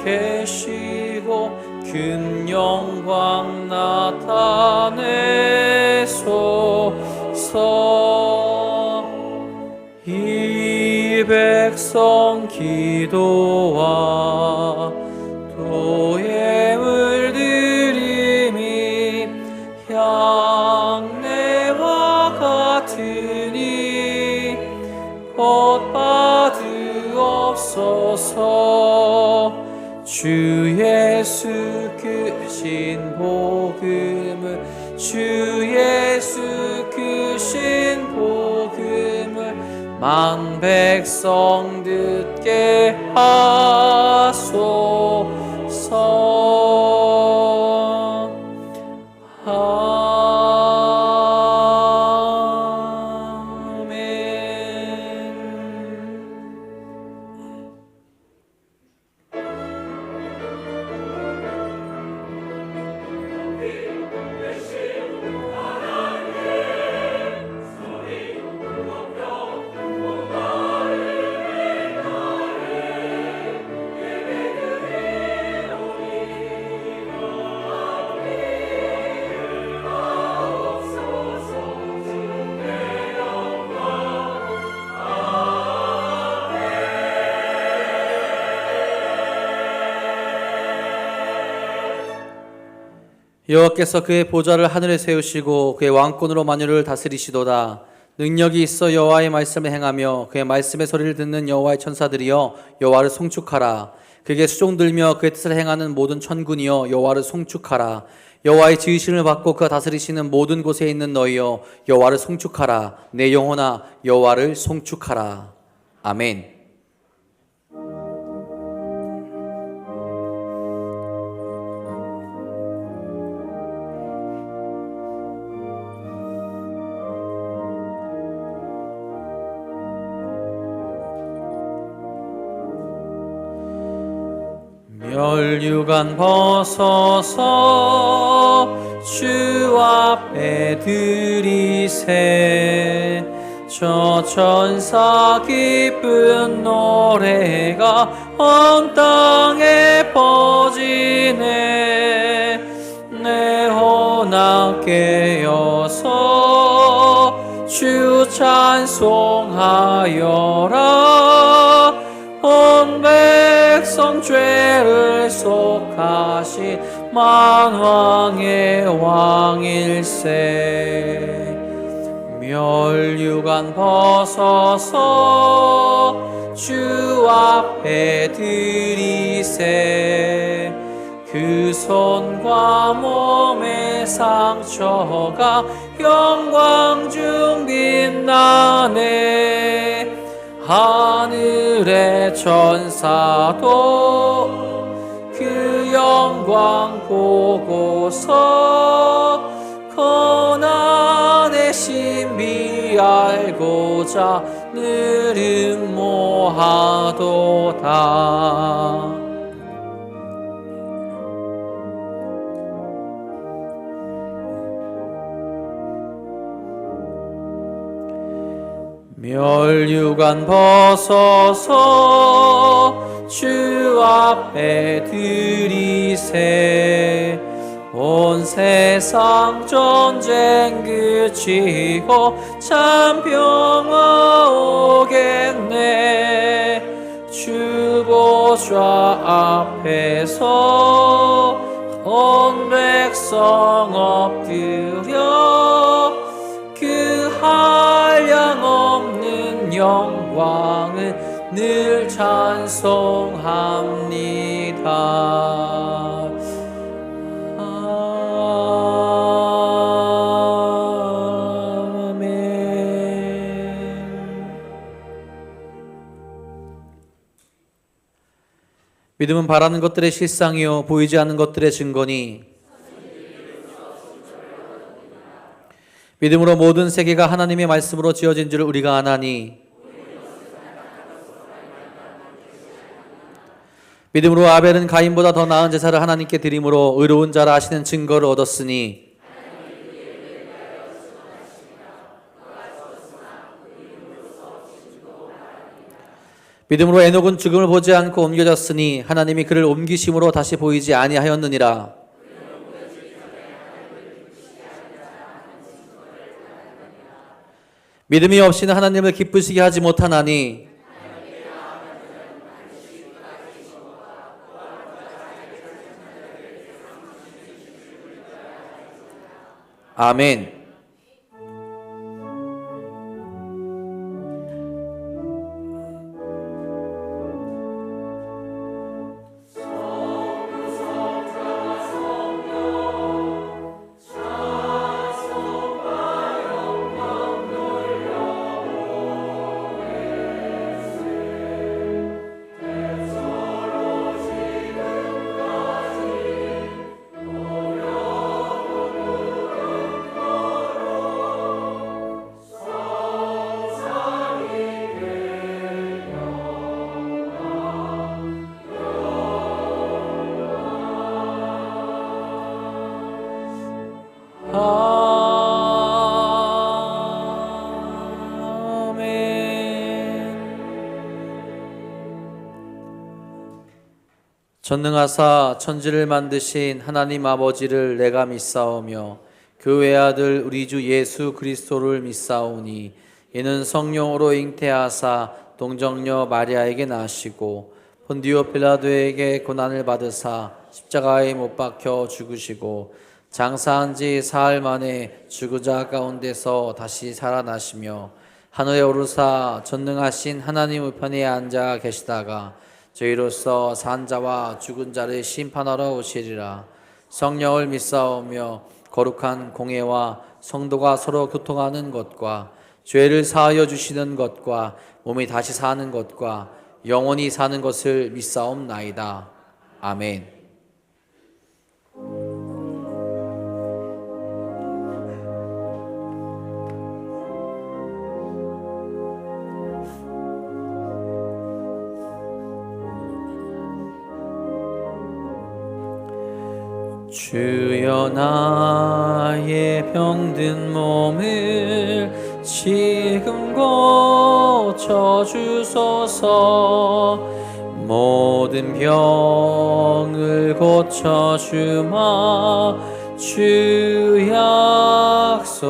계시고 큰 영광 나타내소서. 이 백성 기도와 도의 물들임이 향내와 같으니 곧 받으옵소서. 주 예수 크신 복음을, 주 예수 크신 복음을 만 백성 듣게 하소서. 여호와께서 그의 보좌를 하늘에 세우시고 그의 왕권으로 만유를 다스리시도다. 능력이 있어 여호와의 말씀을 행하며 그의 말씀의 소리를 듣는 여호와의 천사들이여 여호와를 송축하라. 그에게 수종들며 그의 뜻을 행하는 모든 천군이여 여호와를 송축하라. 여호와의 지으심을 받고 그가 다스리시는 모든 곳에 있는 너희여 여호와를 송축하라. 내 영혼아 여호와를 송축하라. 아멘. 멸류관 벗어서 주 앞에 드리세. 저 천사 기쁜 노래가 온 땅에 퍼지네. 내 혼아 깨어서 주 찬송하여라. 온 백성 죄를 속하신 만왕의 왕일세. 멸류관 벗어서 주 앞에 드리세. 그 손과 몸의 상처가 영광 중 빛나네. 하늘의 천사도 그 영광 보고서 고난의 신비 알고자 늘 음모하도다. 멸류관 벗어서 주 앞에 드리세. 온 세상 전쟁 그치고 참 평화 오겠네. 주 보좌 앞에서 온 백성 엎드려 그 한량없는 영광을 늘 찬송합니다. 믿음은 바라는 것들의 실상이요 보이지 않는 것들의 증거니 믿음으로 모든 세계가 하나님의 말씀으로 지어진 줄 우리가 아나니 믿음으로 아벨은 가인보다 더 나은 제사를 하나님께 드림으로 의로운 자라 하시는 증거를 얻었으니 믿음으로 에녹은 죽음을 보지 않고 옮겨졌으니 하나님이 그를 옮기심으로 다시 보이지 아니하였느니라. 믿음이 없이는 하나님을 기쁘시게 하지 못하나니 아멘. 전능하사 천지를 만드신 하나님 아버지를 내가 믿사오며 그 외아들 우리 주 예수 그리스도를 믿사오니 이는 성령으로 잉태하사 동정녀 마리아에게 나시고 본디오 빌라도에게 고난을 받으사 십자가에 못 박혀 죽으시고 장사한 지 사흘 만에 죽은 자 가운데서 다시 살아나시며 하늘에 오르사 전능하신 하나님 우편에 앉아 계시다가 저희로서 산 자와 죽은 자를 심판하러 오시리라. 성령을 믿사오며 거룩한 공예와 성도가 서로 교통하는 것과 죄를 사하여 주시는 것과 몸이 다시 사는 것과 영원히 사는 것을 믿사옵나이다. 아멘. 주여 나의 병든 몸을 지금 고쳐주소서. 모든 병을 고쳐주마 주 약속하셨네.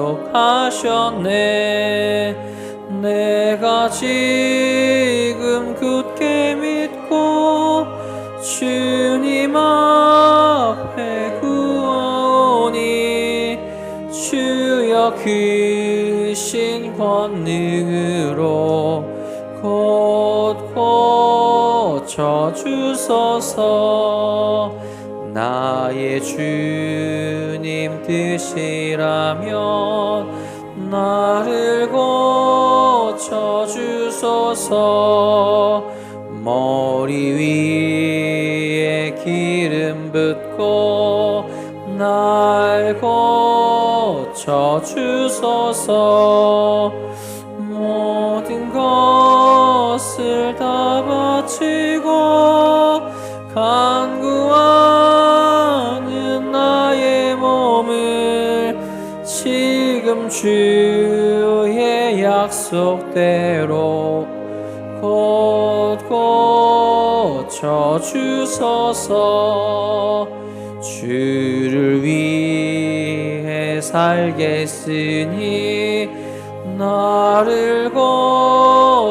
내가 지금 굳게 믿고 주님 앞에 구하오니 주여 크신 권능으로 곧 고쳐주소서. 나의 주님 뜻이라면 나를 고쳐주소서. 머리 위에 기름 붓고 날 고쳐주소서. 모든 것을 다 바치고 간구하는 나의 몸을 지금 주의 약속대로 곧 고쳐주소서. 주를 위해 살겠으니 나를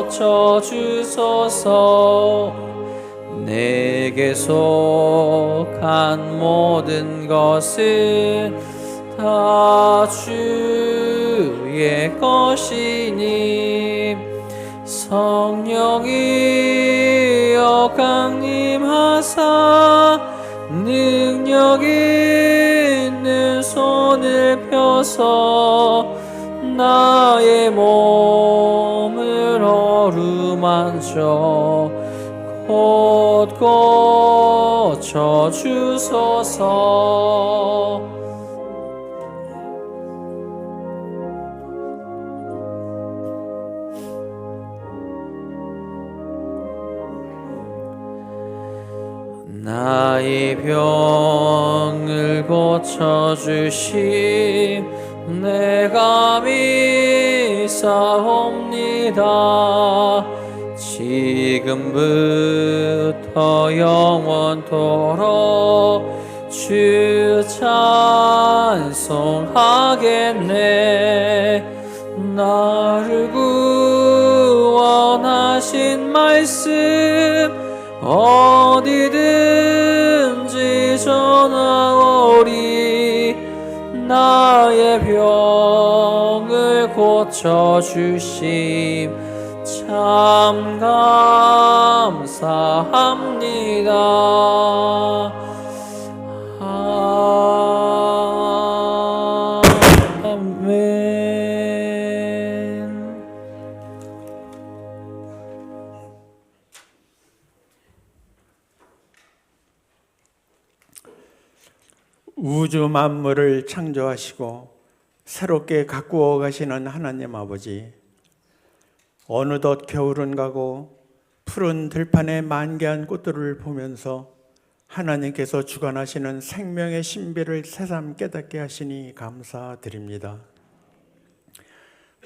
고쳐주소서. 내게 속한 모든 것은 다 주의 것이니 성령이여 강림하사 능력 있는 손을 펴서 나의 몸을 어루만져 곧 고쳐주소서. 나의 병을 고쳐주심 내가 믿사옵니다. 지금부터 영원토록 주 찬송하겠네. 나를 구원하신 말씀 어디든지 전하오리. 나의 병을 고쳐주심 참 감사합니다. 우주 만물을 창조하시고 새롭게 가꾸어 가시는 하나님 아버지, 어느덧 겨울은 가고 푸른 들판의 만개한 꽃들을 보면서 하나님께서 주관하시는 생명의 신비를 새삼 깨닫게 하시니 감사드립니다.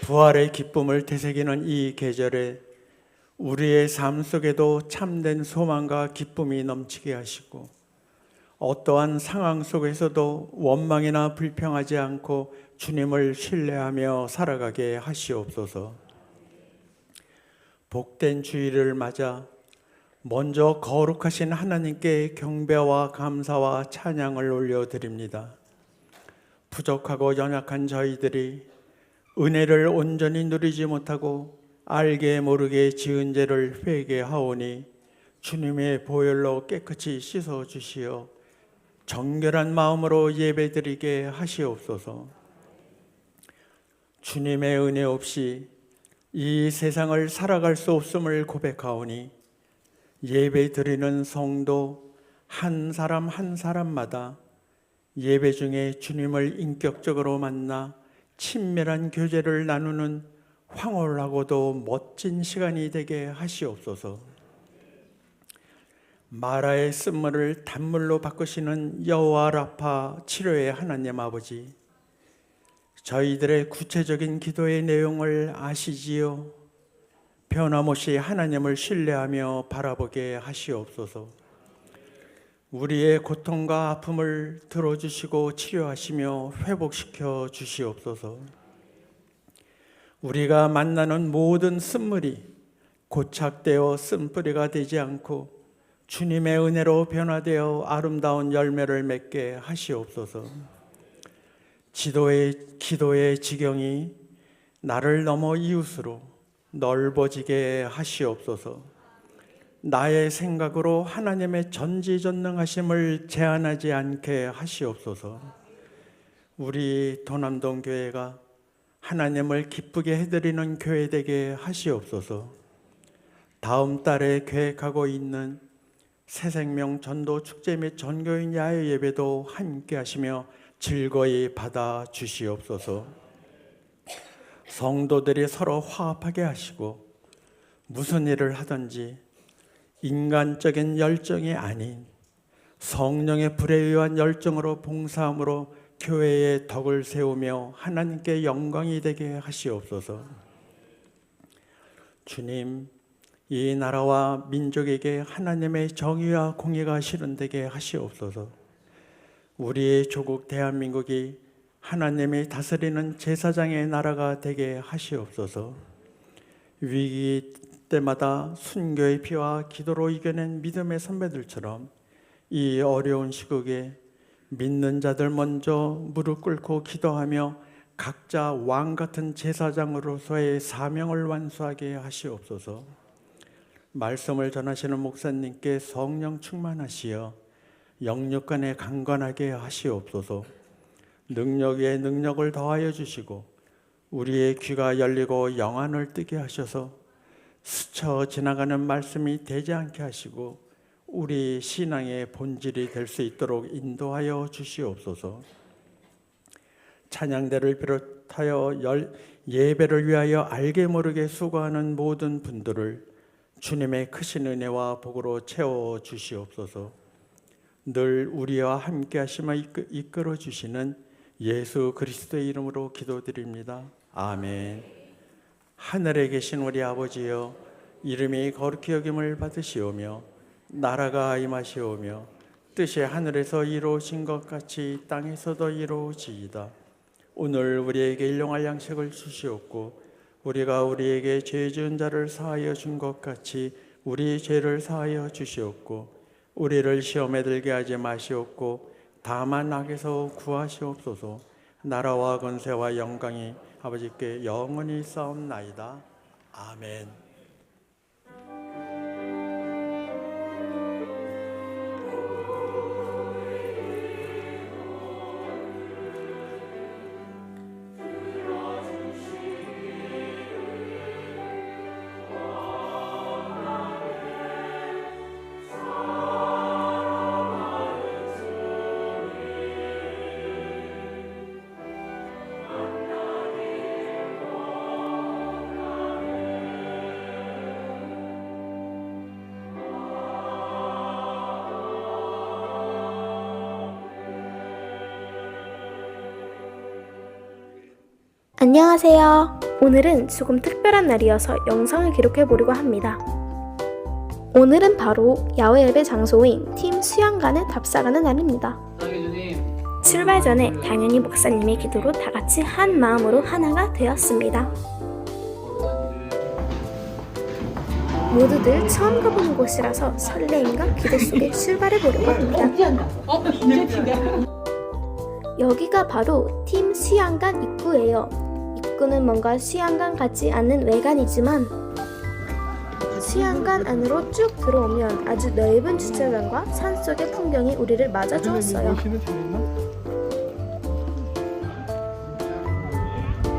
부활의 기쁨을 되새기는 이 계절에 우리의 삶 속에도 참된 소망과 기쁨이 넘치게 하시고, 어떠한 상황 속에서도 원망이나 불평하지 않고 주님을 신뢰하며 살아가게 하시옵소서. 복된 주일을 맞아 먼저 거룩하신 하나님께 경배와 감사와 찬양을 올려드립니다. 부족하고 연약한 저희들이 은혜를 온전히 누리지 못하고 알게 모르게 지은 죄를 회개하오니 주님의 보혈로 깨끗이 씻어주시어 정결한 마음으로 예배드리게 하시옵소서. 주님의 은혜 없이 이 세상을 살아갈 수 없음을 고백하오니 예배드리는 성도 한 사람 한 사람마다 예배 중에 주님을 인격적으로 만나 친밀한 교제를 나누는 황홀하고도 멋진 시간이 되게 하시옵소서. 마라의 쓴물을 단물로 바꾸시는 여호와 라파 치료의 하나님 아버지, 저희들의 구체적인 기도의 내용을 아시지요. 변함없이 하나님을 신뢰하며 바라보게 하시옵소서. 우리의 고통과 아픔을 들어주시고 치료하시며 회복시켜 주시옵소서. 우리가 만나는 모든 쓴물이 고착되어 쓴뿌리가 되지 않고 주님의 은혜로 변화되어 아름다운 열매를 맺게 하시옵소서. 기도의 지경이 나를 넘어 이웃으로 넓어지게 하시옵소서. 나의 생각으로 하나님의 전지전능하심을 제한하지 않게 하시옵소서. 우리 도남동 교회가 하나님을 기쁘게 해드리는 교회 되게 하시옵소서. 다음 달에 계획하고 있는 새생명 전도 축제 및 전교인 야외 예배도 함께 하시며 즐거이 받아 주시옵소서. 성도들이 서로 화합하게 하시고 무슨 일을 하든지 인간적인 열정이 아닌 성령의 불에 의한 열정으로 봉사함으로 교회의 덕을 세우며 하나님께 영광이 되게 하시옵소서. 주님, 이 나라와 민족에게 하나님의 정의와 공의가 실현되게 하시옵소서. 우리의 조국 대한민국이 하나님이 다스리는 제사장의 나라가 되게 하시옵소서. 위기 때마다 순교의 피와 기도로 이겨낸 믿음의 선배들처럼 이 어려운 시국에 믿는 자들 먼저 무릎 꿇고 기도하며 각자 왕 같은 제사장으로서의 사명을 완수하게 하시옵소서. 말씀을 전하시는 목사님께 성령 충만하시어 영육간에 강건하게 하시옵소서. 능력 위에 능력을 더하여 주시고 우리의 귀가 열리고 영안을 뜨게 하셔서 스쳐 지나가는 말씀이 되지 않게 하시고 우리 신앙의 본질이 될 수 있도록 인도하여 주시옵소서. 찬양대를 비롯하여 예배를 위하여 알게 모르게 수고하는 모든 분들을 주님의 크신 은혜와 복으로 채워 주시옵소서. 늘 우리와 함께 하시며 이끌어 주시는 예수 그리스도의 이름으로 기도드립니다. 아멘. 하늘에 계신 우리 아버지여, 이름이 거룩히 여김을 받으시오며 나라가 임하시오며 뜻이 하늘에서 이루어진 것 같이 땅에서도 이루어지이다. 오늘 우리에게 일용할 양식을 주시옵고 우리가 우리에게 죄 지은 자를 사하여 준 것 같이 우리 죄를 사하여 주시옵고 우리를 시험에 들게 하지 마시옵고 다만 악에서 구하시옵소서. 나라와 권세와 영광이 아버지께 영원히 싸움나이다. 아멘. 안녕하세요. 오늘은 조금 특별한 날이어서 영상을 기록해 보려고 합니다. 오늘은 바로 야외 예배 장소인 팀 수양관을 답사하는 날입니다. 출발 전에 당연히 목사님의 기도로 다 같이 한 마음으로 하나가 되었습니다. 모두들 처음 가보는 곳이라서 설레임과 기대 속에 출발해 보려고 합니다. 여기가 바로 팀 수양관 입구예요. 입구는 뭔가 수양관 같지 않은 외관이지만 수양관 안으로 쭉 들어오면 아주 넓은 주차장과 산속의 풍경이 우리를 맞아주었어요.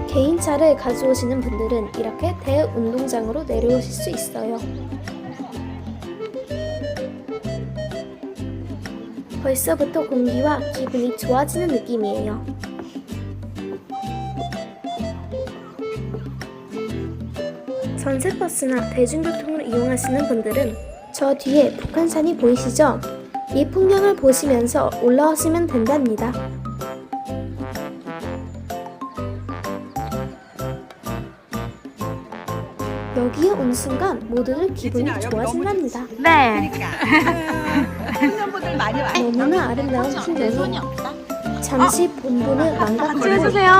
개인차를 가져오시는 분들은 이렇게 대운동장으로 내려오실 수 있어요. 벌써부터 공기와 기분이 좋아지는 느낌이에요. 전세버스나 대중교통을 이용하시는 분들은 저 뒤에 북한산이 보이시죠? 이 풍경을 보시면서 올라오시면 된답니다. 여기에 온 순간 모두들 기분이 좋아진답니다. 네. 너무나 아름다운 풍경이 잠시 본분을 망각하고 찍어주세요.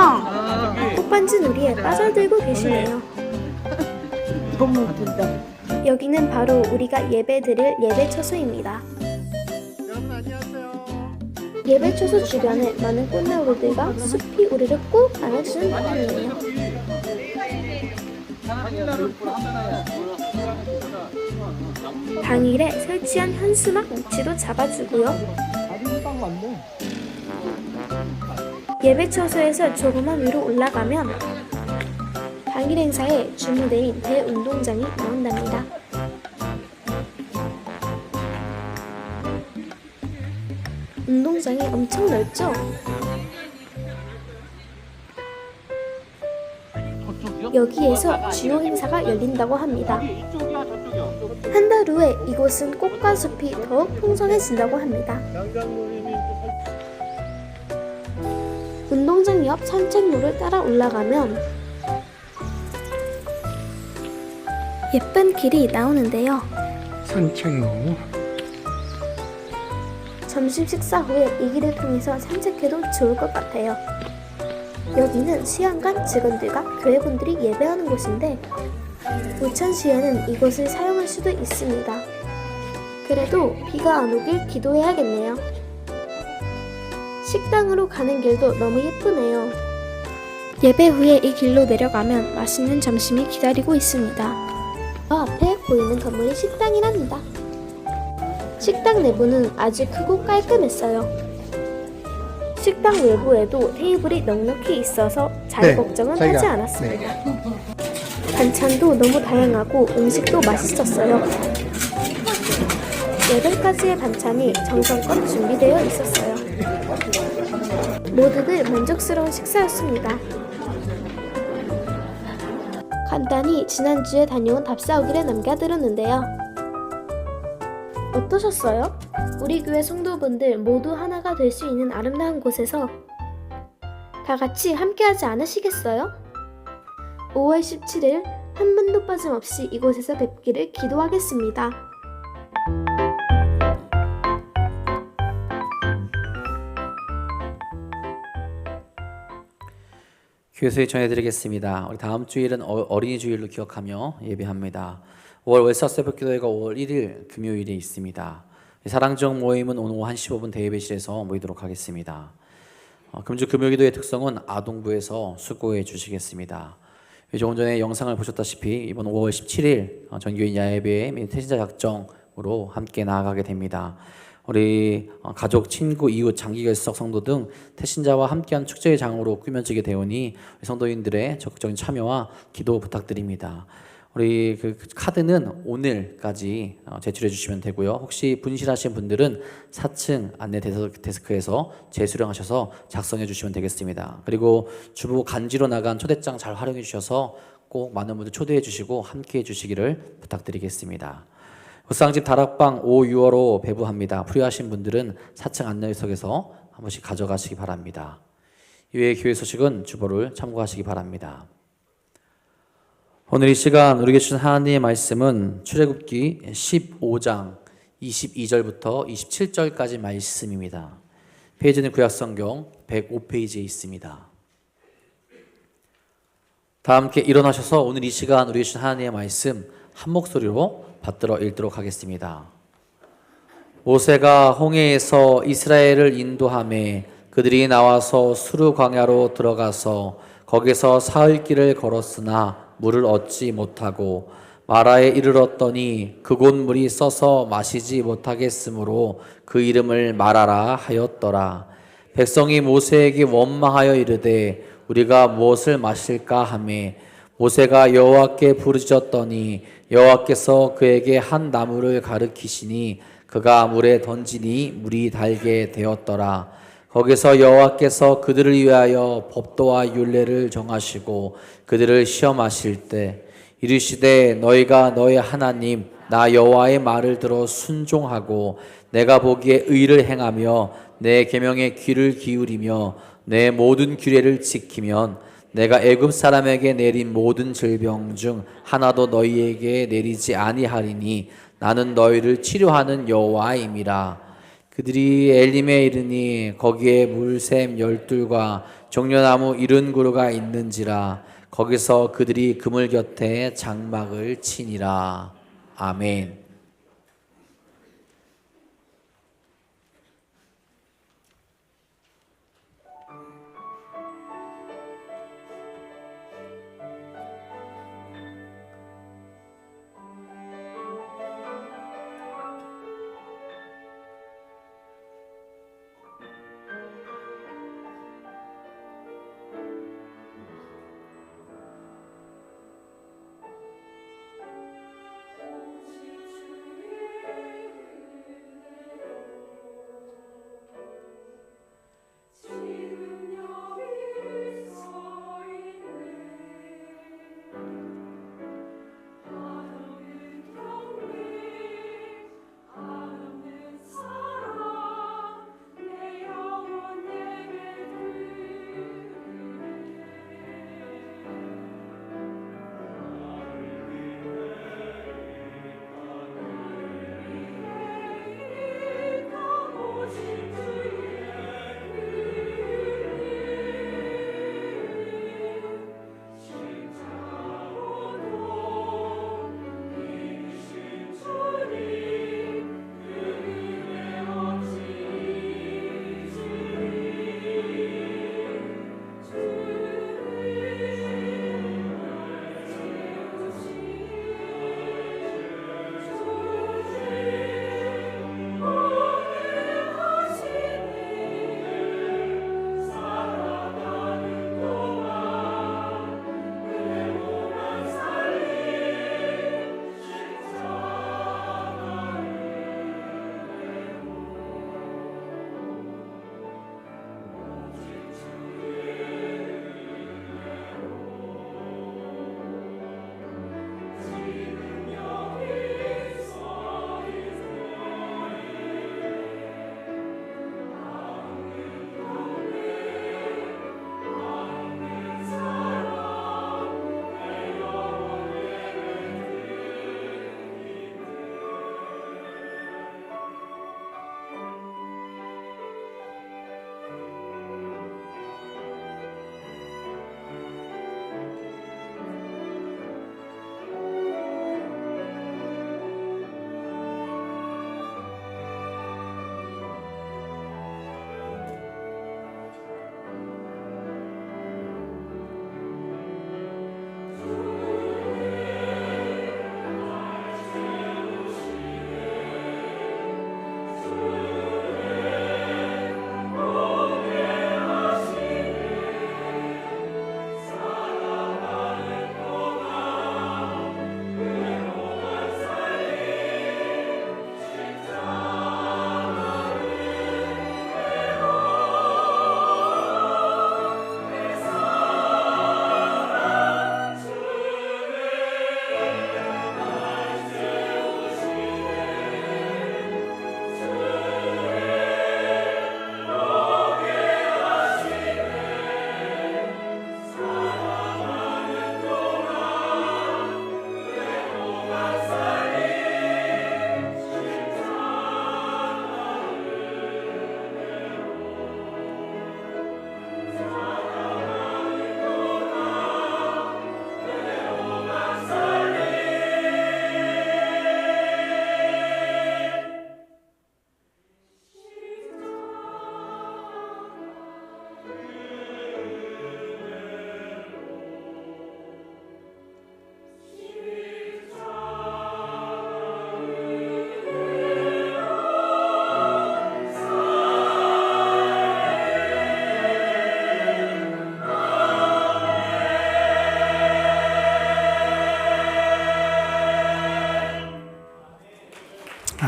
꽃반지 놀이에 빠져들고 계시네요. 여기는 바로 우리가 예배드릴 예배처소입니다. 여러분 안녕하세요. 예배처소 주변에 많은 꽃나무들과 숲이 우리를 꼭 안아주는 느낌이에요. 당일에 설치한 현수막 위치도 잡아주고요. 예배처소에서 조금만 위로 올라가면 당일 행사에 준비된 대운동장이 나온답니다. 운동장이 엄청 넓죠? 여기에서 주요 행사가 열린다고 합니다. 한 달 후에 이곳은 꽃과 숲이 더욱 풍성해진다고 합니다. 운동장 옆 산책로를 따라 올라가면 예쁜 길이 나오는데요. 산책로. 점심 식사 후에 이 길을 통해서 산책해도 좋을 것 같아요. 여기는 수양관 직원들과 교회분들이 예배하는 곳인데 우천시에는 이곳을 사용할 수도 있습니다. 그래도 비가 안 오길 기도해야겠네요. 식당으로 가는 길도 너무 예쁘네요. 예배 후에 이 길로 내려가면 맛있는 점심이 기다리고 있습니다. 저 앞에 보이는 건물이 식당이랍니다. 식당 내부는 아주 크고 깔끔했어요. 식당 외부에도 테이블이 넉넉히 있어서 자리 걱정은 하지 않았습니다. 반찬도 너무 다양하고 음식도 맛있었어요. 8가지의 반찬이 정성껏 준비되어 있었어요. 모두들 만족스러운 식사였습니다. 간단히 지난주에 다녀온 답사 후기를 남겨드렸는데요. 어떠셨어요? 우리 교회 성도분들 모두 하나가 될 수 있는 아름다운 곳에서 다 같이 함께하지 않으시겠어요? 5월 17일 한 분도 빠짐없이 이곳에서 뵙기를 기도하겠습니다. 교회소에 전해드리겠습니다. 우리 다음 주일은 어린이 주일로 기억하며 예배합니다. 5월 월사 새벽 기도회가 5월 1일 금요일에 있습니다. 사랑정 모임은 오늘 오후 1시 5분 대예배실에서 모이도록 하겠습니다. 금주 금요기도의 특성은 아동부에서 수고해 주시겠습니다. 조금 전에 영상을 보셨다시피 이번 5월 17일 전교인 야예배의 태신자 작정으로 함께 나아가게 됩니다. 우리 가족, 친구, 이웃, 장기결석 성도 등 태신자와 함께한 축제의 장으로 꾸며지게 되오니 성도인들의 적극적인 참여와 기도 부탁드립니다. 우리 그 카드는 오늘까지 제출해 주시면 되고요. 혹시 분실하신 분들은 4층 안내 데스크에서 재수령하셔서 작성해 주시면 되겠습니다. 그리고 주부 간지로 나간 초대장 잘 활용해 주셔서 꼭 많은 분들 초대해 주시고 함께 해 주시기를 부탁드리겠습니다. 무쌍집 다락방 5, 6월호 배부합니다. 필요하신 분들은 4층 안내석에서 한 번씩 가져가시기 바랍니다. 이외의 교회 소식은 주보를 참고하시기 바랍니다. 오늘 이 시간 우리에게 주신 하나님의 말씀은 출애굽기 15장 22절부터 27절까지 말씀입니다. 페이지는 구약성경 105페이지에 있습니다. 다 함께 일어나셔서 오늘 이 시간 우리에게 주신 하나님의 말씀 한 목소리로 받들어 읽도록 하겠습니다. 모세가 홍해에서 이스라엘을 인도하매 그들이 나와서 수르 광야로 들어가서 거기서 사흘 길을 걸었으나 물을 얻지 못하고 마라에 이르렀더니 그곳 물이 써서 마시지 못하겠으므로 그 이름을 마라라 하였더라. 백성이 모세에게 원망하여 이르되 우리가 무엇을 마실까 하매 모세가 여호와께 부르짖었더니 여호와께서 그에게 한 나무를 가르치시니 그가 물에 던지니 물이 달게 되었더라. 거기서 여호와께서 그들을 위하여 법도와 율례를 정하시고 그들을 시험하실 때 이르시되 너희가 너희 하나님 나 여호와의 말을 들어 순종하고 내가 보기에 의를 행하며 내 계명에 귀를 기울이며 내 모든 규례를 지키면 내가 애굽 사람에게 내린 모든 질병 중 하나도 너희에게 내리지 아니하리니 나는 너희를 치료하는 여호와임이라. 그들이 엘림에 이르니 거기에 물샘 12과 종려나무 70그루가 있는지라. 거기서 그들이 그물 곁에 장막을 치니라. 아멘.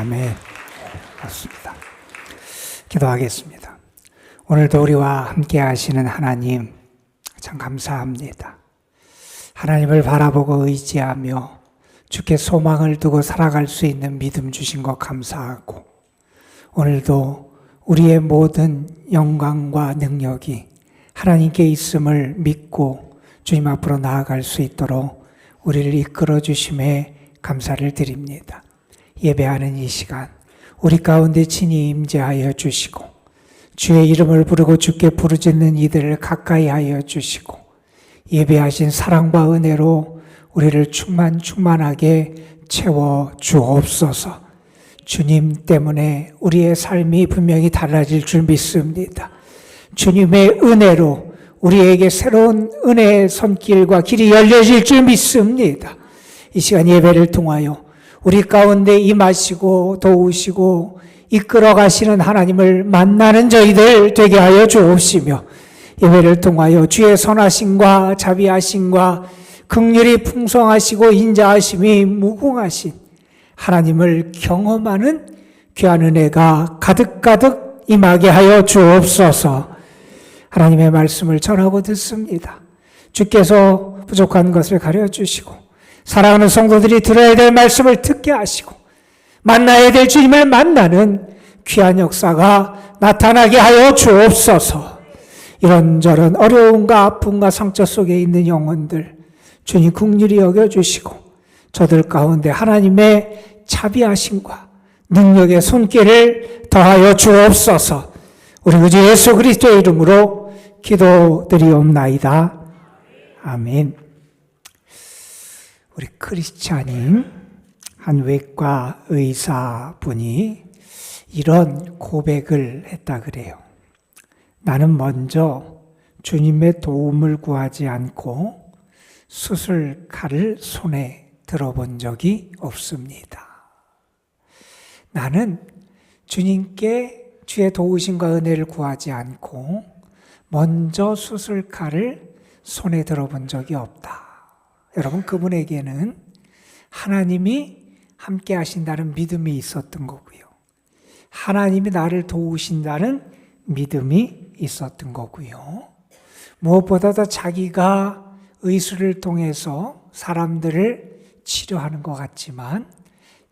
아멘. 맞습니다. 기도하겠습니다. 오늘도 우리와 함께 하시는 하나님, 참 감사합니다. 하나님을 바라보고 의지하며 주께 소망을 두고 살아갈 수 있는 믿음 주신 것 감사하고, 오늘도 우리의 모든 영광과 능력이 하나님께 있음을 믿고 주님 앞으로 나아갈 수 있도록 우리를 이끌어 주심에 감사를 드립니다. 예배하는 이 시간 우리 가운데 친히 임재하여 주시고, 주의 이름을 부르고 주께 부르짖는 이들을 가까이 하여 주시고, 예배하신 사랑과 은혜로 우리를 충만하게 채워 주옵소서. 주님 때문에 우리의 삶이 분명히 달라질 줄 믿습니다. 주님의 은혜로 우리에게 새로운 은혜의 손길과 길이 열려질 줄 믿습니다. 이 시간 예배를 통하여 우리 가운데 임하시고 도우시고 이끌어 가시는 하나님을 만나는 저희들 되게 하여 주옵시며, 예배를 통하여 주의 선하심과 자비하심과 긍휼이 풍성하시고 인자하심이 무궁하신 하나님을 경험하는 귀한 은혜가 가득가득 임하게 하여 주옵소서. 하나님의 말씀을 전하고 듣습니다. 주께서 부족한 것을 가려주시고, 사랑하는 성도들이 들어야 될 말씀을 듣게 하시고, 만나야 될 주님을 만나는 귀한 역사가 나타나게 하여 주옵소서. 이런저런 어려움과 아픔과 상처 속에 있는 영혼들 주님 긍휼히 여겨주시고, 저들 가운데 하나님의 자비하심과 능력의 손길을 더하여 주옵소서. 우리 구주 예수 그리스도의 이름으로 기도드리옵나이다. 아멘. 우리 크리스찬인 한 외과 의사분이 이런 고백을 했다 그래요. 나는 먼저 주님의 도움을 구하지 않고 수술칼을 손에 들어본 적이 없습니다. 나는 주님께 주의 도우심과 은혜를 구하지 않고 먼저 수술칼을 손에 들어본 적이 없다. 여러분, 그분에게는 하나님이 함께 하신다는 믿음이 있었던 거고요. 하나님이 나를 도우신다는 믿음이 있었던 거고요. 무엇보다도 자기가 의술을 통해서 사람들을 치료하는 것 같지만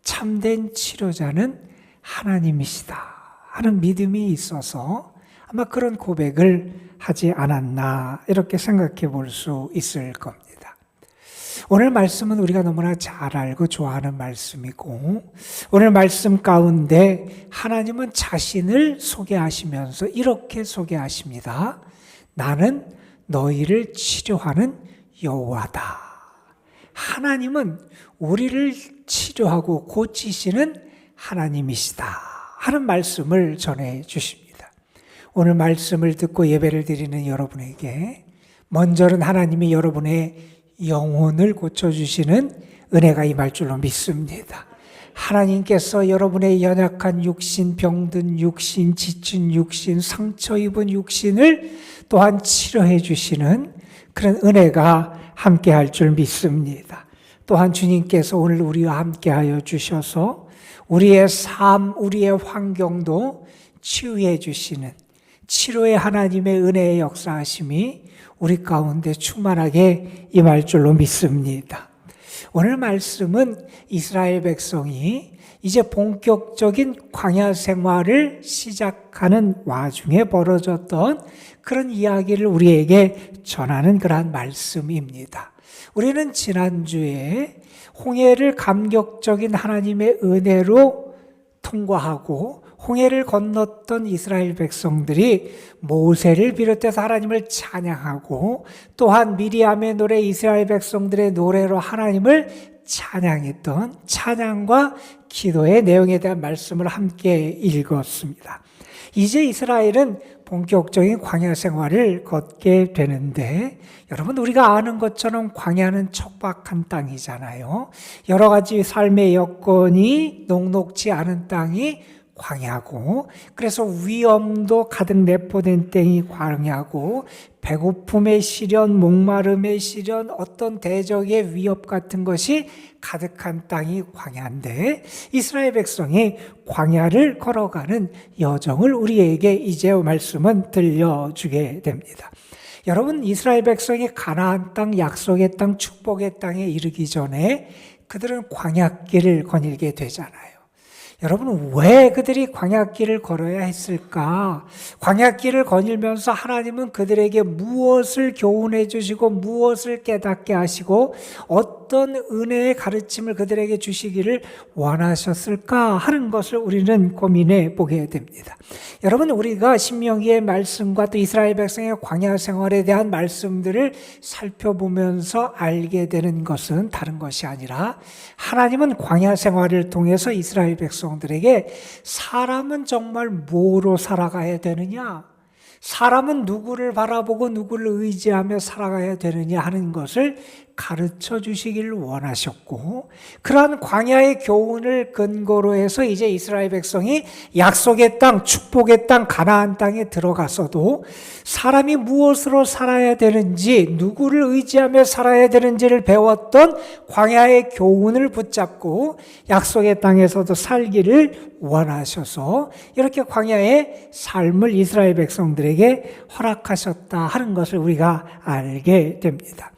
참된 치료자는 하나님이시다 하는 믿음이 있어서 아마 그런 고백을 하지 않았나, 이렇게 생각해 볼 수 있을 겁니다. 오늘 말씀은 우리가 너무나 잘 알고 좋아하는 말씀이고, 오늘 말씀 가운데 하나님은 자신을 소개하시면서 이렇게 소개하십니다. 나는 너희를 치료하는 여호와다. 하나님은 우리를 치료하고 고치시는 하나님이시다 하는 말씀을 전해 주십니다. 오늘 말씀을 듣고 예배를 드리는 여러분에게 먼저는 하나님이 여러분의 영혼을 고쳐주시는 은혜가 임할 줄로 믿습니다. 하나님께서 여러분의 연약한 육신, 병든 육신, 지친 육신, 상처 입은 육신을 또한 치료해 주시는 그런 은혜가 함께 할 줄 믿습니다. 또한 주님께서 오늘 우리와 함께 하여 주셔서 우리의 삶, 우리의 환경도 치유해 주시는 치료의 하나님의 은혜의 역사하심이 우리 가운데 충만하게 임할 줄로 믿습니다. 오늘 말씀은 이스라엘 백성이 이제 본격적인 광야 생활을 시작하는 와중에 벌어졌던 그런 이야기를 우리에게 전하는 그러한 말씀입니다. 우리는 지난주에 홍해를 감격적인 하나님의 은혜로 통과하고 홍해를 건넜던 이스라엘 백성들이 모세를 비롯해서 하나님을 찬양하고, 또한 미리암의 노래, 이스라엘 백성들의 노래로 하나님을 찬양했던 찬양과 기도의 내용에 대한 말씀을 함께 읽었습니다. 이제 이스라엘은 본격적인 광야 생활을 걷게 되는데, 여러분, 우리가 아는 것처럼 광야는 척박한 땅이잖아요. 여러 가지 삶의 여건이 녹록지 않은 땅이 광야고, 그래서 위험도 가득 내포된 땅이 광야고, 배고픔의 시련, 목마름의 시련, 어떤 대적의 위협 같은 것이 가득한 땅이 광야인데, 이스라엘 백성이 광야를 걸어가는 여정을 우리에게 이제 말씀은 들려주게 됩니다. 여러분, 이스라엘 백성이 가나안 땅, 약속의 땅, 축복의 땅에 이르기 전에 그들은 광야길을 거닐게 되잖아요. 여러분, 왜 그들이 광야길을 걸어야 했을까? 광야길을 거닐면서 하나님은 그들에게 무엇을 교훈해 주시고 무엇을 깨닫게 하시고 어떤 은혜의 가르침을 그들에게 주시기를 원하셨을까 하는 것을 우리는 고민해 보게 됩니다. 여러분, 우리가 신명기의 말씀과 또 이스라엘 백성의 광야 생활에 대한 말씀들을 살펴보면서 알게 되는 것은 다른 것이 아니라, 하나님은 광야 생활을 통해서 이스라엘 백성들에게 사람은 정말 뭐로 살아가야 되느냐, 사람은 누구를 바라보고 누구를 의지하며 살아가야 되느냐 하는 것을 가르쳐 주시기를 원하셨고, 그러한 광야의 교훈을 근거로 해서 이제 이스라엘 백성이 약속의 땅, 축복의 땅, 가나안 땅에 들어가서도 사람이 무엇으로 살아야 되는지, 누구를 의지하며 살아야 되는지를 배웠던 광야의 교훈을 붙잡고 약속의 땅에서도 살기를 원하셔서 이렇게 광야의 삶을 이스라엘 백성들에게 허락하셨다 하는 것을 우리가 알게 됩니다.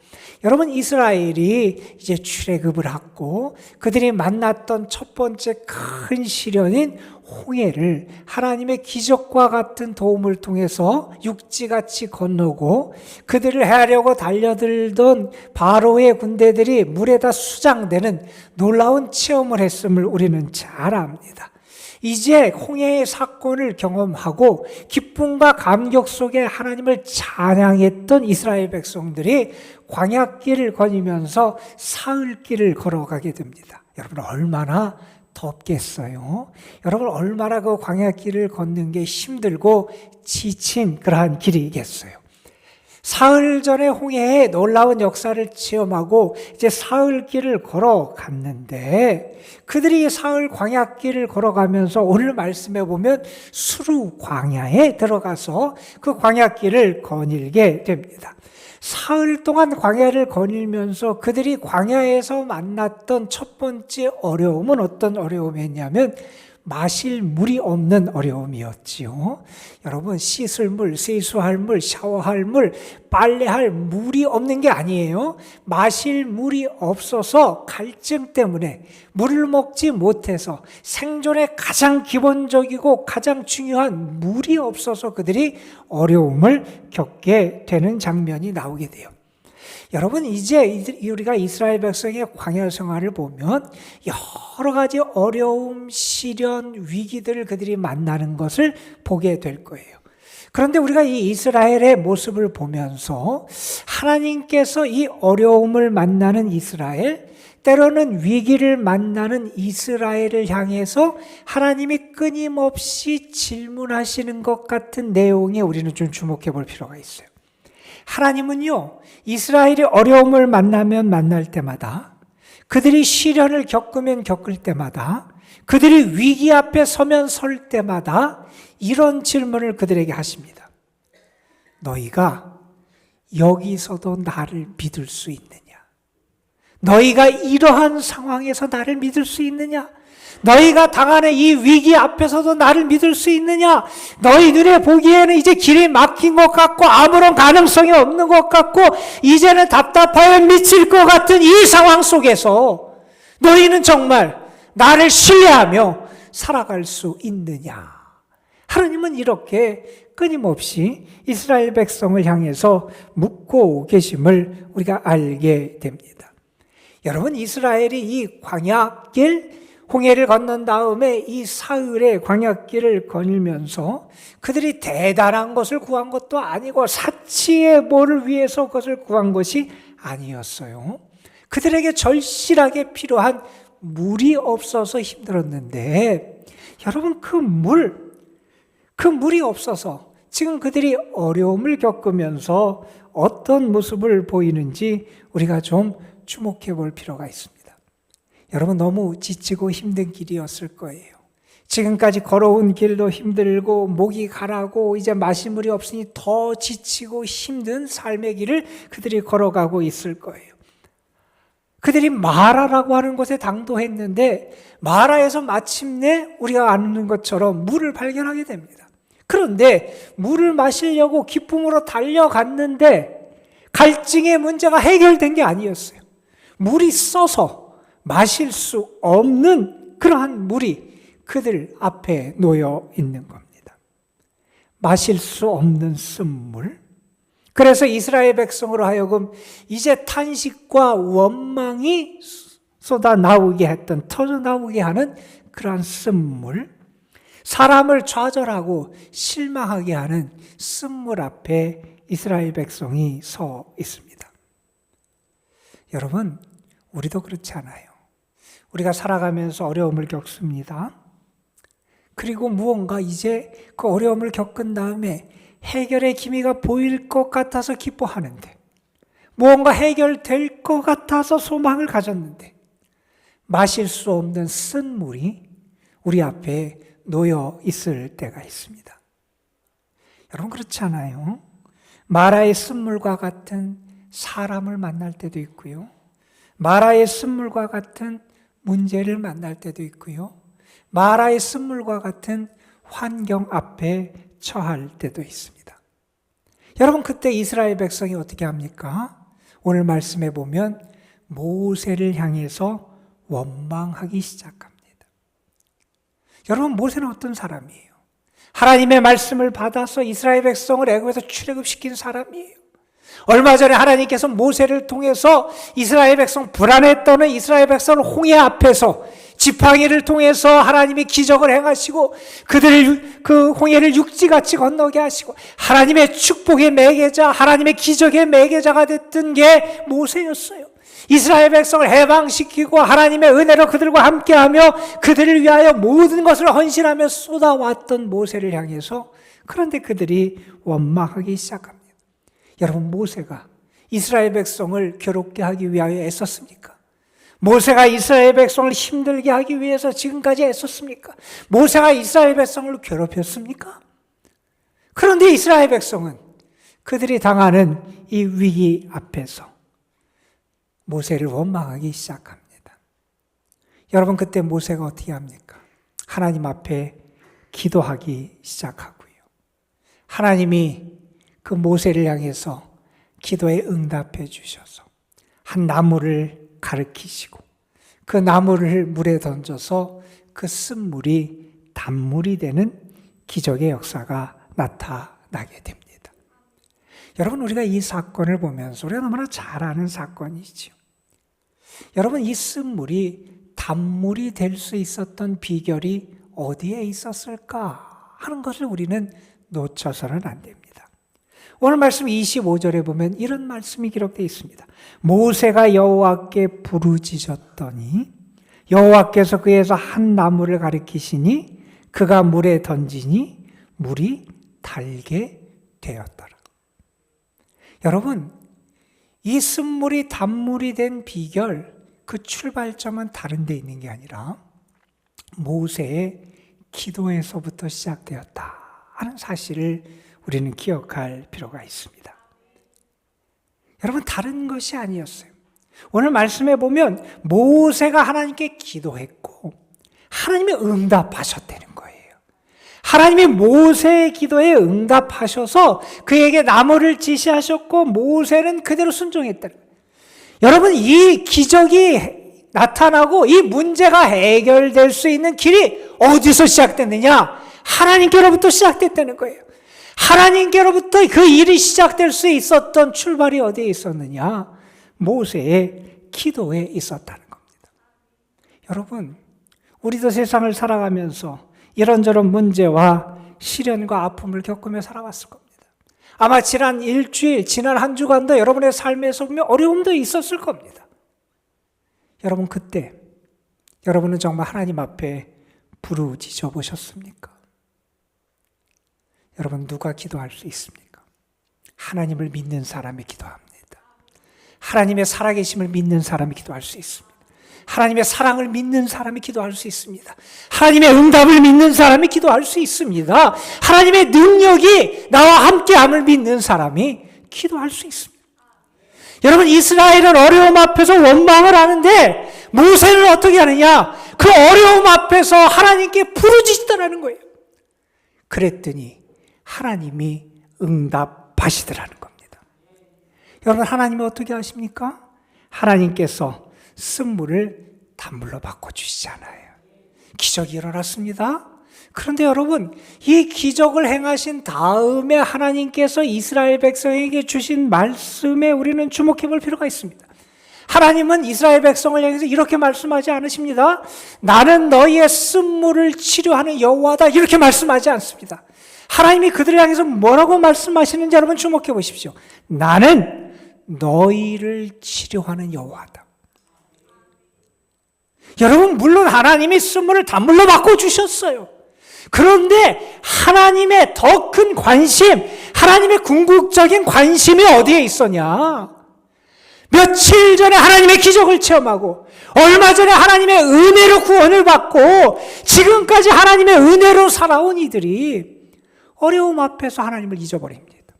여러분, 이스라엘이 이제 출애굽을 하고 그들이 만났던 첫 번째 큰 시련인 홍해를 하나님의 기적과 같은 도움을 통해서 육지같이 건너고, 그들을 해하려고 달려들던 바로의 군대들이 물에다 수장되는 놀라운 체험을 했음을 우리는 잘 압니다. 이제 홍해의 사건을 경험하고 기쁨과 감격 속에 하나님을 찬양했던 이스라엘 백성들이 광야길을 거니면서 사흘길을 걸어가게 됩니다. 여러분, 얼마나 덥겠어요? 여러분, 얼마나 그 광야길을 걷는 게 힘들고 지친 그러한 길이겠어요? 사흘 전에 홍해의 놀라운 역사를 체험하고 이제 사흘길을 걸어갔는데, 그들이 사흘 광야길을 걸어가면서 오늘 말씀에 보면 수루 광야에 들어가서 그 광야길을 거닐게 됩니다. 사흘 동안 광야를 거닐면서 그들이 광야에서 만났던 첫 번째 어려움은 어떤 어려움이었냐면 마실 물이 없는 어려움이었지요. 여러분, 씻을 물, 세수할 물, 샤워할 물, 빨래할 물이 없는 게 아니에요. 마실 물이 없어서 갈증 때문에 물을 먹지 못해서 생존의 가장 기본적이고 가장 중요한 물이 없어서 그들이 어려움을 겪게 되는 장면이 나오게 돼요. 여러분, 이제 우리가 이스라엘 백성의 광야 생활을 보면 여러 가지 어려움, 시련, 위기들을 그들이 만나는 것을 보게 될 거예요. 그런데 우리가 이 이스라엘의 모습을 보면서 하나님께서 이 어려움을 만나는 이스라엘, 때로는 위기를 만나는 이스라엘을 향해서 하나님이 끊임없이 질문하시는 것 같은 내용에 우리는 좀 주목해 볼 필요가 있어요. 하나님은요, 이스라엘이 어려움을 만날 때마다, 그들이 시련을 겪으면 겪을 때마다, 그들이 위기 앞에 서면 설 때마다 이런 질문을 그들에게 하십니다. 너희가 여기서도 나를 믿을 수 있느냐? 너희가 이러한 상황에서 나를 믿을 수 있느냐? 너희가 당하는 이 위기 앞에서도 나를 믿을 수 있느냐? 너희 눈에 보기에는 이제 길이 막힌 것 같고 아무런 가능성이 없는 것 같고 이제는 답답하여 미칠 것 같은 이 상황 속에서 너희는 정말 나를 신뢰하며 살아갈 수 있느냐? 하나님은 이렇게 끊임없이 이스라엘 백성을 향해서 묻고 계심을 우리가 알게 됩니다. 여러분, 이스라엘이 이 광야길, 홍해를 건넌 다음에 이 사흘의 광야길을 거닐면서 그들이 대단한 것을 구한 것도 아니고 사치의 뭐를 위해서 그것을 구한 것이 아니었어요. 그들에게 절실하게 필요한 물이 없어서 힘들었는데, 여러분, 그 물이 없어서 지금 그들이 어려움을 겪으면서 어떤 모습을 보이는지 우리가 좀 주목해 볼 필요가 있습니다. 여러분, 너무 지치고 힘든 길이었을 거예요. 지금까지 걸어온 길도 힘들고 목이 가라고 이제 마실 물이 없으니 더 지치고 힘든 삶의 길을 그들이 걸어가고 있을 거예요. 그들이 마라라고 하는 곳에 당도했는데 마라에서 마침내 우리가 아는 것처럼 물을 발견하게 됩니다. 그런데 물을 마시려고 기쁨으로 달려갔는데 갈증의 문제가 해결된 게 아니었어요. 물이 써서 마실 수 없는 그러한 물이 그들 앞에 놓여 있는 겁니다. 마실 수 없는 쓴물. 그래서 이스라엘 백성으로 하여금 이제 탄식과 원망이 쏟아 나오게 했던, 터져 나오게 하는 그러한 쓴물, 사람을 좌절하고 실망하게 하는 쓴물 앞에 이스라엘 백성이 서 있습니다. 여러분, 우리도 그렇지 않아요. 우리가 살아가면서 어려움을 겪습니다. 그리고 무언가 이제 그 어려움을 겪은 다음에 해결의 기미가 보일 것 같아서 기뻐하는데, 무언가 해결될 것 같아서 소망을 가졌는데 마실 수 없는 쓴물이 우리 앞에 놓여 있을 때가 있습니다. 여러분, 그렇지 않아요? 마라의 쓴물과 같은 사람을 만날 때도 있고요, 마라의 쓴물과 같은 문제를 만날 때도 있고요, 마라의 쓴물과 같은 환경 앞에 처할 때도 있습니다. 여러분, 그때 이스라엘 백성이 어떻게 합니까? 오늘 말씀해 보면 모세를 향해서 원망하기 시작합니다. 여러분, 모세는 어떤 사람이에요? 하나님의 말씀을 받아서 이스라엘 백성을 애굽에서 출애굽시킨 사람이에요. 얼마 전에 하나님께서 모세를 통해서 이스라엘 백성, 불안에 떠는 이스라엘 백성을 홍해 앞에서 지팡이를 통해서 하나님이 기적을 행하시고 그들을 그 홍해를 육지같이 건너게 하시고 하나님의 축복의 매개자, 하나님의 기적의 매개자가 됐던 게 모세였어요. 이스라엘 백성을 해방시키고 하나님의 은혜로 그들과 함께하며 그들을 위하여 모든 것을 헌신하며 쏟아왔던 모세를 향해서, 그런데 그들이 원망하기 시작합니다. 여러분, 모세가 이스라엘 백성을 괴롭게 하기 위하여 애썼습니까? 모세가 이스라엘 백성을 힘들게 하기 위해서 지금까지 애썼습니까? 모세가 이스라엘 백성을 괴롭혔습니까? 그런데 이스라엘 백성은 그들이 당하는 이 위기 앞에서 모세를 원망하기 시작합니다. 여러분, 그때 모세가 어떻게 합니까? 하나님 앞에 기도하기 시작하고요, 하나님이 그 모세를 향해서 기도에 응답해 주셔서 한 나무를 가리키시고 그 나무를 물에 던져서 그 쓴물이 단물이 되는 기적의 역사가 나타나게 됩니다. 여러분, 우리가 이 사건을 보면서 우리가 너무나 잘 아는 사건이죠. 여러분, 이 쓴물이 단물이 될 수 있었던 비결이 어디에 있었을까 하는 것을 우리는 놓쳐서는 안 됩니다. 오늘 말씀 25절에 보면 이런 말씀이 기록되어 있습니다. 모세가 여호와께 부르짖었더니 여호와께서 그에서 한 나무를 가리키시니 그가 물에 던지니 물이 달게 되었더라. 여러분, 이 쓴물이 단물이 된 비결, 그 출발점은 다른 데 있는 게 아니라 모세의 기도에서부터 시작되었다 하는 사실을 우리는 기억할 필요가 있습니다. 여러분, 다른 것이 아니었어요. 오늘 말씀해 보면 모세가 하나님께 기도했고 하나님이 응답하셨다는 거예요. 하나님이 모세의 기도에 응답하셔서 그에게 나무를 지시하셨고 모세는 그대로 순종했다는 거예요. 여러분, 이 기적이 나타나고 이 문제가 해결될 수 있는 길이 어디서 시작됐느냐? 하나님께로부터 시작됐다는 거예요. 하나님께로부터 그 일이 시작될 수 있었던 출발이 어디에 있었느냐? 모세의 기도에 있었다는 겁니다. 여러분, 우리도 세상을 살아가면서 이런저런 문제와 시련과 아픔을 겪으며 살아왔을 겁니다. 아마 지난 일주일, 지난 한 주간도 여러분의 삶에서 보면 어려움도 있었을 겁니다. 여러분, 그때 여러분은 정말 하나님 앞에 부르짖어 보셨습니까? 여러분, 누가 기도할 수 있습니까? 하나님을 믿는 사람이 기도합니다. 하나님의 살아계심을 믿는 사람이 기도할 수 있습니다. 하나님의 사랑을 믿는 사람이 기도할 수 있습니다. 하나님의 응답을 믿는 사람이 기도할 수 있습니다. 하나님의 능력이 나와 함께함을 믿는 사람이 기도할 수 있습니다. 여러분, 이스라엘은 어려움 앞에서 원망을 하는데 모세는 어떻게 하느냐? 그 어려움 앞에서 하나님께 부르짖더라는 거예요. 그랬더니 하나님이 응답하시더라는 겁니다. 여러분, 하나님이 어떻게 하십니까? 하나님께서 쓴물을 단물로 바꿔주시잖아요. 기적이 일어났습니다. 그런데 여러분, 이 기적을 행하신 다음에 하나님께서 이스라엘 백성에게 주신 말씀에 우리는 주목해 볼 필요가 있습니다. 하나님은 이스라엘 백성을 향해서 이렇게 말씀하지 않으십니다. 나는 너희의 쓴물을 치료하는 여호와다, 이렇게 말씀하지 않습니다. 하나님이 그들을 향해서 뭐라고 말씀하시는지 여러분 주목해 보십시오. 나는 너희를 치료하는 여호와다. 여러분, 물론 하나님이 쓴물을 단물로 바꿔주셨어요. 그런데 하나님의 더 큰 관심, 하나님의 궁극적인 관심이 어디에 있었냐? 며칠 전에 하나님의 기적을 체험하고 얼마 전에 하나님의 은혜로 구원을 받고 지금까지 하나님의 은혜로 살아온 이들이 어려움 앞에서 하나님을 잊어버립니다.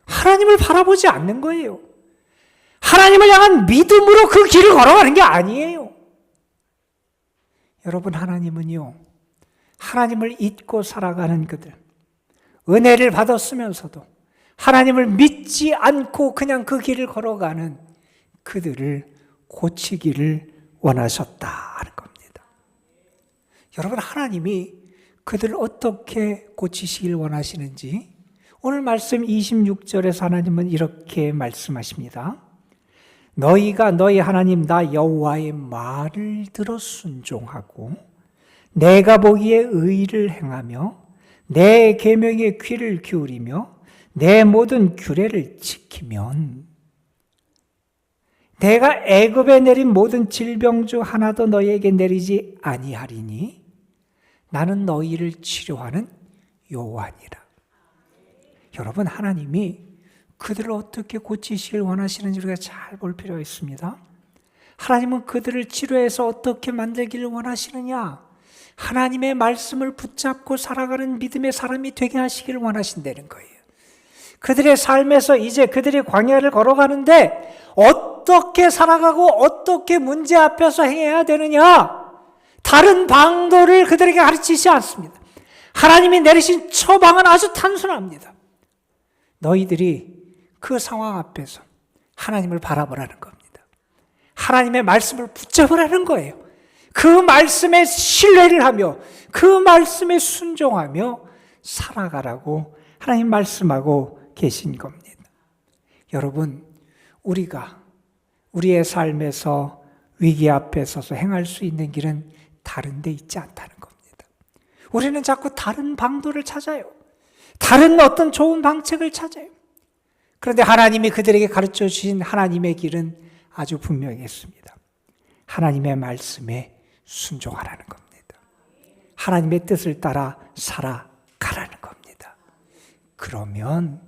하나님을 바라보지 않는 거예요. 하나님을 향한 믿음으로 그 길을 걸어가는 게 아니에요. 여러분, 하나님은요, 하나님을 잊고 살아가는 그들, 은혜를 받았으면서도 하나님을 믿지 않고 그냥 그 길을 걸어가는 그들을 고치기를 원하셨다 하는 겁니다. 여러분, 하나님이 그들을 어떻게 고치시길 원하시는지 오늘 말씀 26절에서 하나님은 이렇게 말씀하십니다. 너희가 너희 하나님 나 여호와의 말을 들어 순종하고 내가 보기에 의를 행하며 내 계명에 귀를 기울이며 내 모든 규례를 지키면 내가 애굽에 내린 모든 질병 중 하나도 너희에게 내리지 아니하리니 나는 너희를 치료하는 여호와니라. 여러분, 하나님이 그들을 어떻게 고치시길 원하시는지 우리가 잘 볼 필요가 있습니다. 하나님은 그들을 치료해서 어떻게 만들기를 원하시느냐? 하나님의 말씀을 붙잡고 살아가는 믿음의 사람이 되게 하시기를 원하신다는 거예요. 그들의 삶에서 이제 그들이 광야를 걸어가는데 어떻게 살아가고 어떻게 문제 앞에서 행해야 되느냐? 다른 방도를 그들에게 가르치지 않습니다. 하나님이 내리신 처방은 아주 단순합니다. 너희들이 그 상황 앞에서 하나님을 바라보라는 겁니다. 하나님의 말씀을 붙잡으라는 거예요. 그 말씀에 신뢰를 하며 그 말씀에 순종하며 살아가라고 하나님 말씀하고 계신 겁니다. 여러분, 우리가 우리의 삶에서 위기 앞에 서서 행할 수 있는 길은 다른 데 있지 않다는 겁니다. 우리는 자꾸 다른 방도를 찾아요. 다른 어떤 좋은 방책을 찾아요. 그런데 하나님이 그들에게 가르쳐 주신 하나님의 길은 아주 분명했습니다. 하나님의 말씀에 순종하라는 겁니다. 하나님의 뜻을 따라 살아가라는 겁니다. 그러면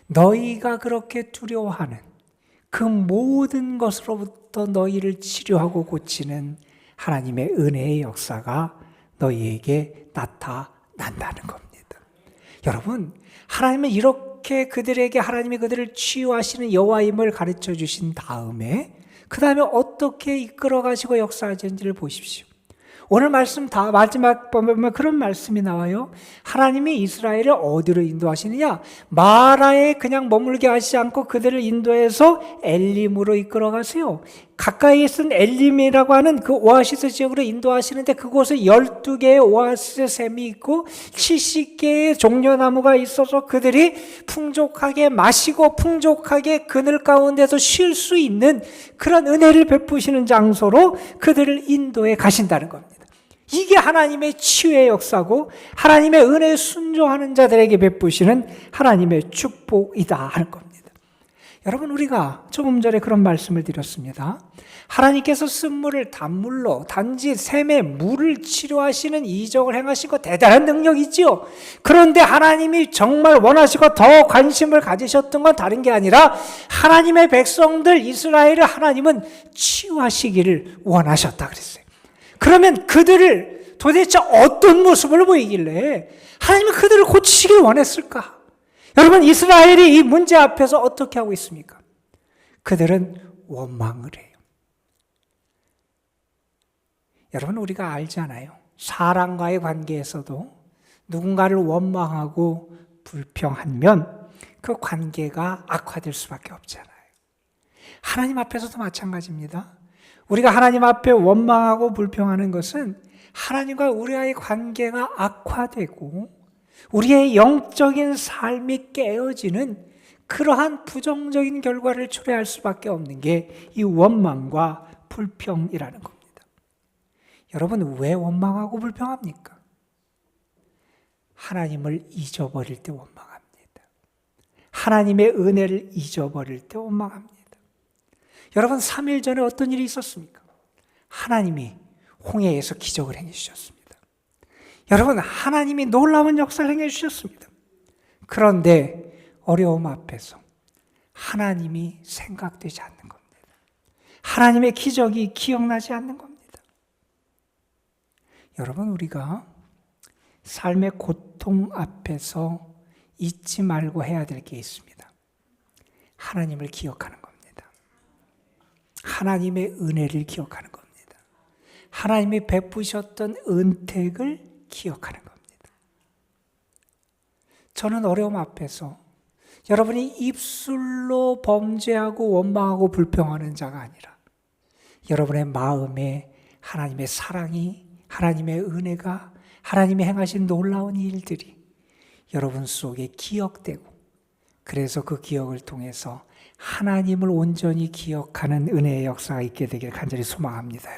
너희가 그렇게 두려워하는 그 모든 것으로부터 너희를 치료하고 고치는 하나님의 은혜의 역사가 너희에게 나타난다는 겁니다. 여러분, 하나님은 이렇게 그들에게 하나님이 그들을 치유하시는 여호와임을 가르쳐 주신 다음에 그 다음에 어떻게 이끌어 가시고 역사하시는지를 보십시오. 오늘 말씀 다 마지막 보면 그런 말씀이 나와요. 하나님이 이스라엘을 어디로 인도하시느냐? 마라에 그냥 머물게 하시지 않고 그들을 인도해서 엘림으로 이끌어 가세요. 가까이에 있는 엘림이라고 하는 그 오아시스 지역으로 인도하시는데 그곳에 12개의 오아시스 샘이 있고 70개의 종려나무가 있어서 그들이 풍족하게 마시고 풍족하게 그늘 가운데서 쉴 수 있는 그런 은혜를 베푸시는 장소로 그들을 인도해 가신다는 겁니다. 이게 하나님의 치유의 역사고 하나님의 은혜에 순종하는 자들에게 베푸시는 하나님의 축복이다 하는 겁니다. 여러분, 우리가 조금 전에 그런 말씀을 드렸습니다. 하나님께서 쓴물을 단물로 단지 샘에 물을 치료하시는 이적을 행하신 거 대단한 능력이지요. 그런데 하나님이 정말 원하시고 더 관심을 가지셨던 건 다른 게 아니라 하나님의 백성들 이스라엘을 하나님은 치유하시기를 원하셨다 그랬어요. 그러면 그들을 도대체 어떤 모습을 보이길래 하나님은 그들을 고치시길 원했을까? 여러분, 이스라엘이 이 문제 앞에서 어떻게 하고 있습니까? 그들은 원망을 해요. 여러분, 우리가 알잖아요. 사람과의 관계에서도 누군가를 원망하고 불평하면 그 관계가 악화될 수밖에 없잖아요. 하나님 앞에서도 마찬가지입니다. 우리가 하나님 앞에 원망하고 불평하는 것은 하나님과 우리와의 관계가 악화되고 우리의 영적인 삶이 깨어지는 그러한 부정적인 결과를 초래할 수밖에 없는 게 이 원망과 불평이라는 겁니다. 여러분, 왜 원망하고 불평합니까? 하나님을 잊어버릴 때 원망합니다. 하나님의 은혜를 잊어버릴 때 원망합니다. 여러분, 3일 전에 어떤 일이 있었습니까? 하나님이 홍해에서 기적을 행해주셨습니다. 여러분, 하나님이 놀라운 역사를 행해주셨습니다. 그런데 어려움 앞에서 하나님이 생각되지 않는 겁니다. 하나님의 기적이 기억나지 않는 겁니다. 여러분, 우리가 삶의 고통 앞에서 잊지 말고 해야 될 게 있습니다. 하나님을 기억하는 겁니다. 하나님의 은혜를 기억하는 겁니다. 하나님이 베푸셨던 은택을 기억하는 겁니다. 저는 어려움 앞에서 여러분이 입술로 범죄하고 원망하고 불평하는 자가 아니라 여러분의 마음에 하나님의 사랑이, 하나님의 은혜가, 하나님이 행하신 놀라운 일들이 여러분 속에 기억되고, 그래서 그 기억을 통해서 하나님을 온전히 기억하는 은혜의 역사가 있게 되길 간절히 소망합니다.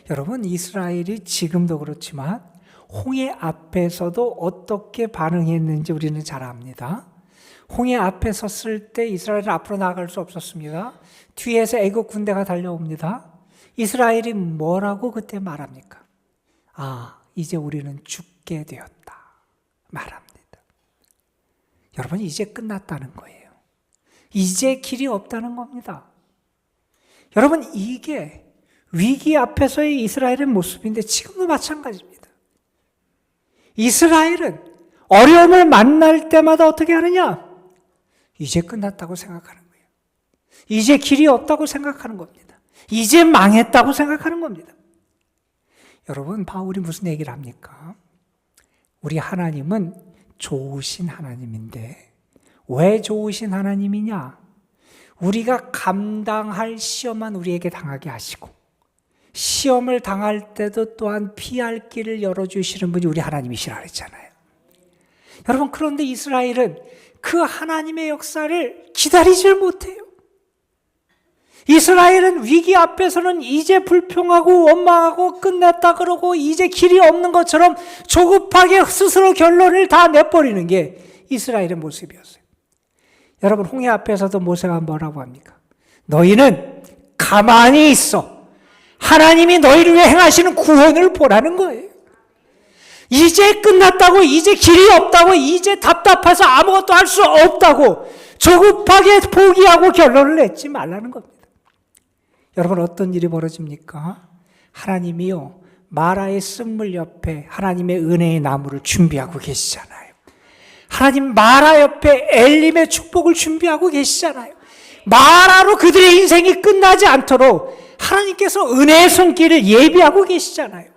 여러분, 이스라엘이 지금도 그렇지만 홍해 앞에서도 어떻게 반응했는지 우리는 잘 압니다. 홍해 앞에 섰을 때 이스라엘은 앞으로 나아갈 수 없었습니다. 뒤에서 애국 군대가 달려옵니다. 이스라엘이 뭐라고 그때 말합니까? 아, 이제 우리는 죽게 되었다 말합니다. 여러분, 이제 끝났다는 거예요. 이제 길이 없다는 겁니다. 여러분, 이게 위기 앞에서의 이스라엘의 모습인데 지금도 마찬가지입니다. 이스라엘은 어려움을 만날 때마다 어떻게 하느냐? 이제 끝났다고 생각하는 거예요. 이제 길이 없다고 생각하는 겁니다. 이제 망했다고 생각하는 겁니다. 여러분, 바울이 무슨 얘기를 합니까? 우리 하나님은 좋으신 하나님인데 왜 좋으신 하나님이냐? 우리가 감당할 시험만 우리에게 당하게 하시고 시험을 당할 때도 또한 피할 길을 열어주시는 분이 우리 하나님이시라 그랬잖아요. 여러분, 그런데 이스라엘은 그 하나님의 역사를 기다리질 못해요. 이스라엘은 위기 앞에서는 이제 불평하고 원망하고 끝냈다 그러고 이제 길이 없는 것처럼 조급하게 스스로 결론을 다 내버리는 게 이스라엘의 모습이었어요. 여러분, 홍해 앞에서도 모세가 뭐라고 합니까? 너희는 가만히 있어. 하나님이 너희를 위해 행하시는 구원을 보라는 거예요. 이제 끝났다고, 이제 길이 없다고, 이제 답답해서 아무것도 할 수 없다고 조급하게 포기하고 결론을 내지 말라는 겁니다. 여러분, 어떤 일이 벌어집니까? 하나님이요, 마라의 쓴물 옆에 하나님의 은혜의 나무를 준비하고 계시잖아요. 하나님 마라 옆에 엘림의 축복을 준비하고 계시잖아요. 마라로 그들의 인생이 끝나지 않도록 하나님께서 은혜의 손길을 예비하고 계시잖아요.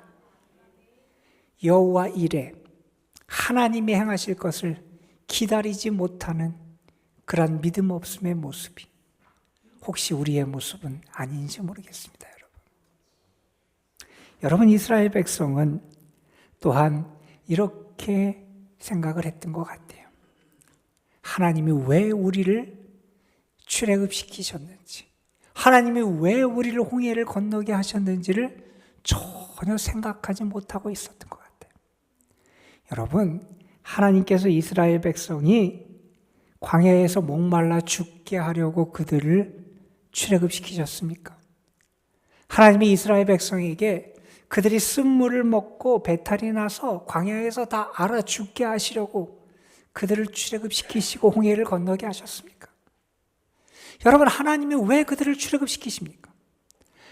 여호와 이레, 하나님이 행하실 것을 기다리지 못하는 그런 믿음 없음의 모습이 혹시 우리의 모습은 아닌지 모르겠습니다. 여러분, 이스라엘 백성은 또한 이렇게 생각을 했던 것 같아요. 하나님이 왜 우리를 출애굽시키셨는지, 하나님이 왜 우리를 홍해를 건너게 하셨는지를 전혀 생각하지 못하고 있었던 것 같아요. 여러분, 하나님께서 이스라엘 백성이 광야에서 목말라 죽게 하려고 그들을 출애굽시키셨습니까? 하나님이 이스라엘 백성에게 그들이 쓴물을 먹고 배탈이 나서 광야에서 다 알아 죽게 하시려고 그들을 출애굽시키시고 홍해를 건너게 하셨습니까? 여러분, 하나님이 왜 그들을 출애굽시키십니까?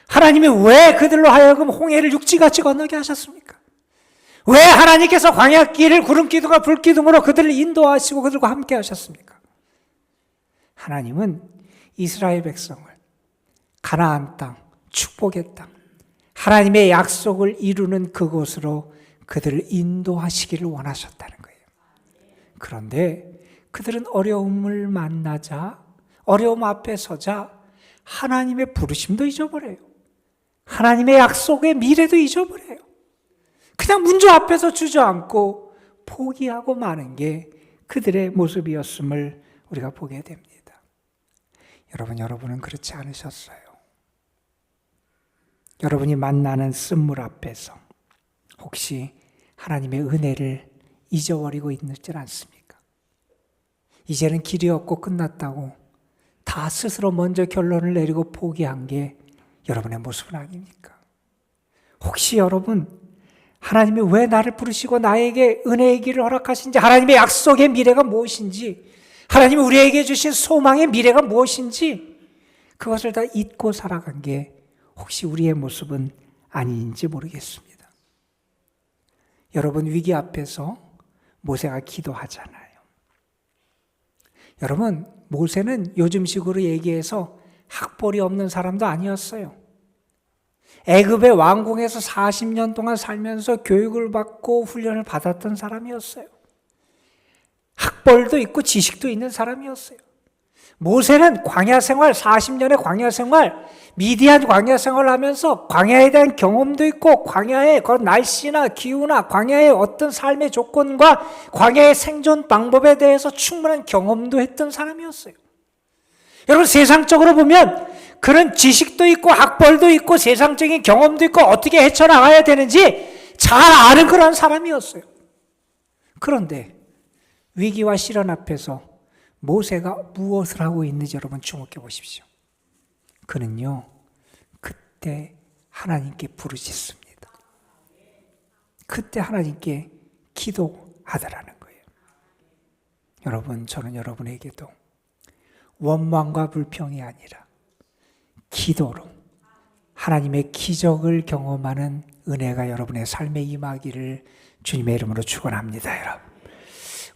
하나님이 왜 그들로 하여금 홍해를 육지같이 건너게 하셨습니까? 왜 하나님께서 광야길을 구름기둥과 불기둥으로 그들을 인도하시고 그들과 함께 하셨습니까? 하나님은 이스라엘 백성을 가나안 땅, 축복의 땅, 하나님의 약속을 이루는 그곳으로 그들을 인도하시기를 원하셨다는 거예요. 그런데 그들은 어려움을 만나자, 어려움 앞에 서자 하나님의 부르심도 잊어버려요. 하나님의 약속의 미래도 잊어버려요. 그냥 문제 앞에서 주저앉고 포기하고 마는 게 그들의 모습이었음을 우리가 보게 됩니다. 여러분은 그렇지 않으셨어요. 여러분이 만나는 쓴물 앞에서 혹시 하나님의 은혜를 잊어버리고 있지 않습니까? 이제는 길이 없고 끝났다고 다 스스로 먼저 결론을 내리고 포기한 게 여러분의 모습은 아닙니까? 혹시 여러분, 하나님이 왜 나를 부르시고 나에게 은혜의 길을 허락하신지, 하나님의 약속의 미래가 무엇인지, 하나님이 우리에게 주신 소망의 미래가 무엇인지 그것을 다 잊고 살아간 게 혹시 우리의 모습은 아닌지 모르겠습니다. 여러분, 위기 앞에서 모세가 기도하잖아요. 여러분, 모세는 요즘식으로 얘기해서 학벌이 없는 사람도 아니었어요. 애굽의 왕궁에서 40년 동안 살면서 교육을 받고 훈련을 받았던 사람이었어요. 학벌도 있고 지식도 있는 사람이었어요. 모세는 광야 생활, 40년의 광야 생활, 미디안 광야 생활을 하면서 광야에 대한 경험도 있고 광야의 그 날씨나 기후나 광야의 어떤 삶의 조건과 광야의 생존 방법에 대해서 충분한 경험도 했던 사람이었어요. 여러분, 세상적으로 보면 그런 지식도 있고 학벌도 있고 세상적인 경험도 있고 어떻게 헤쳐나가야 되는지 잘 아는 그런 사람이었어요. 그런데 위기와 시련 앞에서 모세가 무엇을 하고 있는지 여러분 주목해 보십시오. 그는요, 그때 하나님께 부르짖습니다. 그때 하나님께 기도하더라는 거예요. 여러분, 저는 여러분에게도 원망과 불평이 아니라 기도로 하나님의 기적을 경험하는 은혜가 여러분의 삶에 임하기를 주님의 이름으로 축원합니다, 여러분.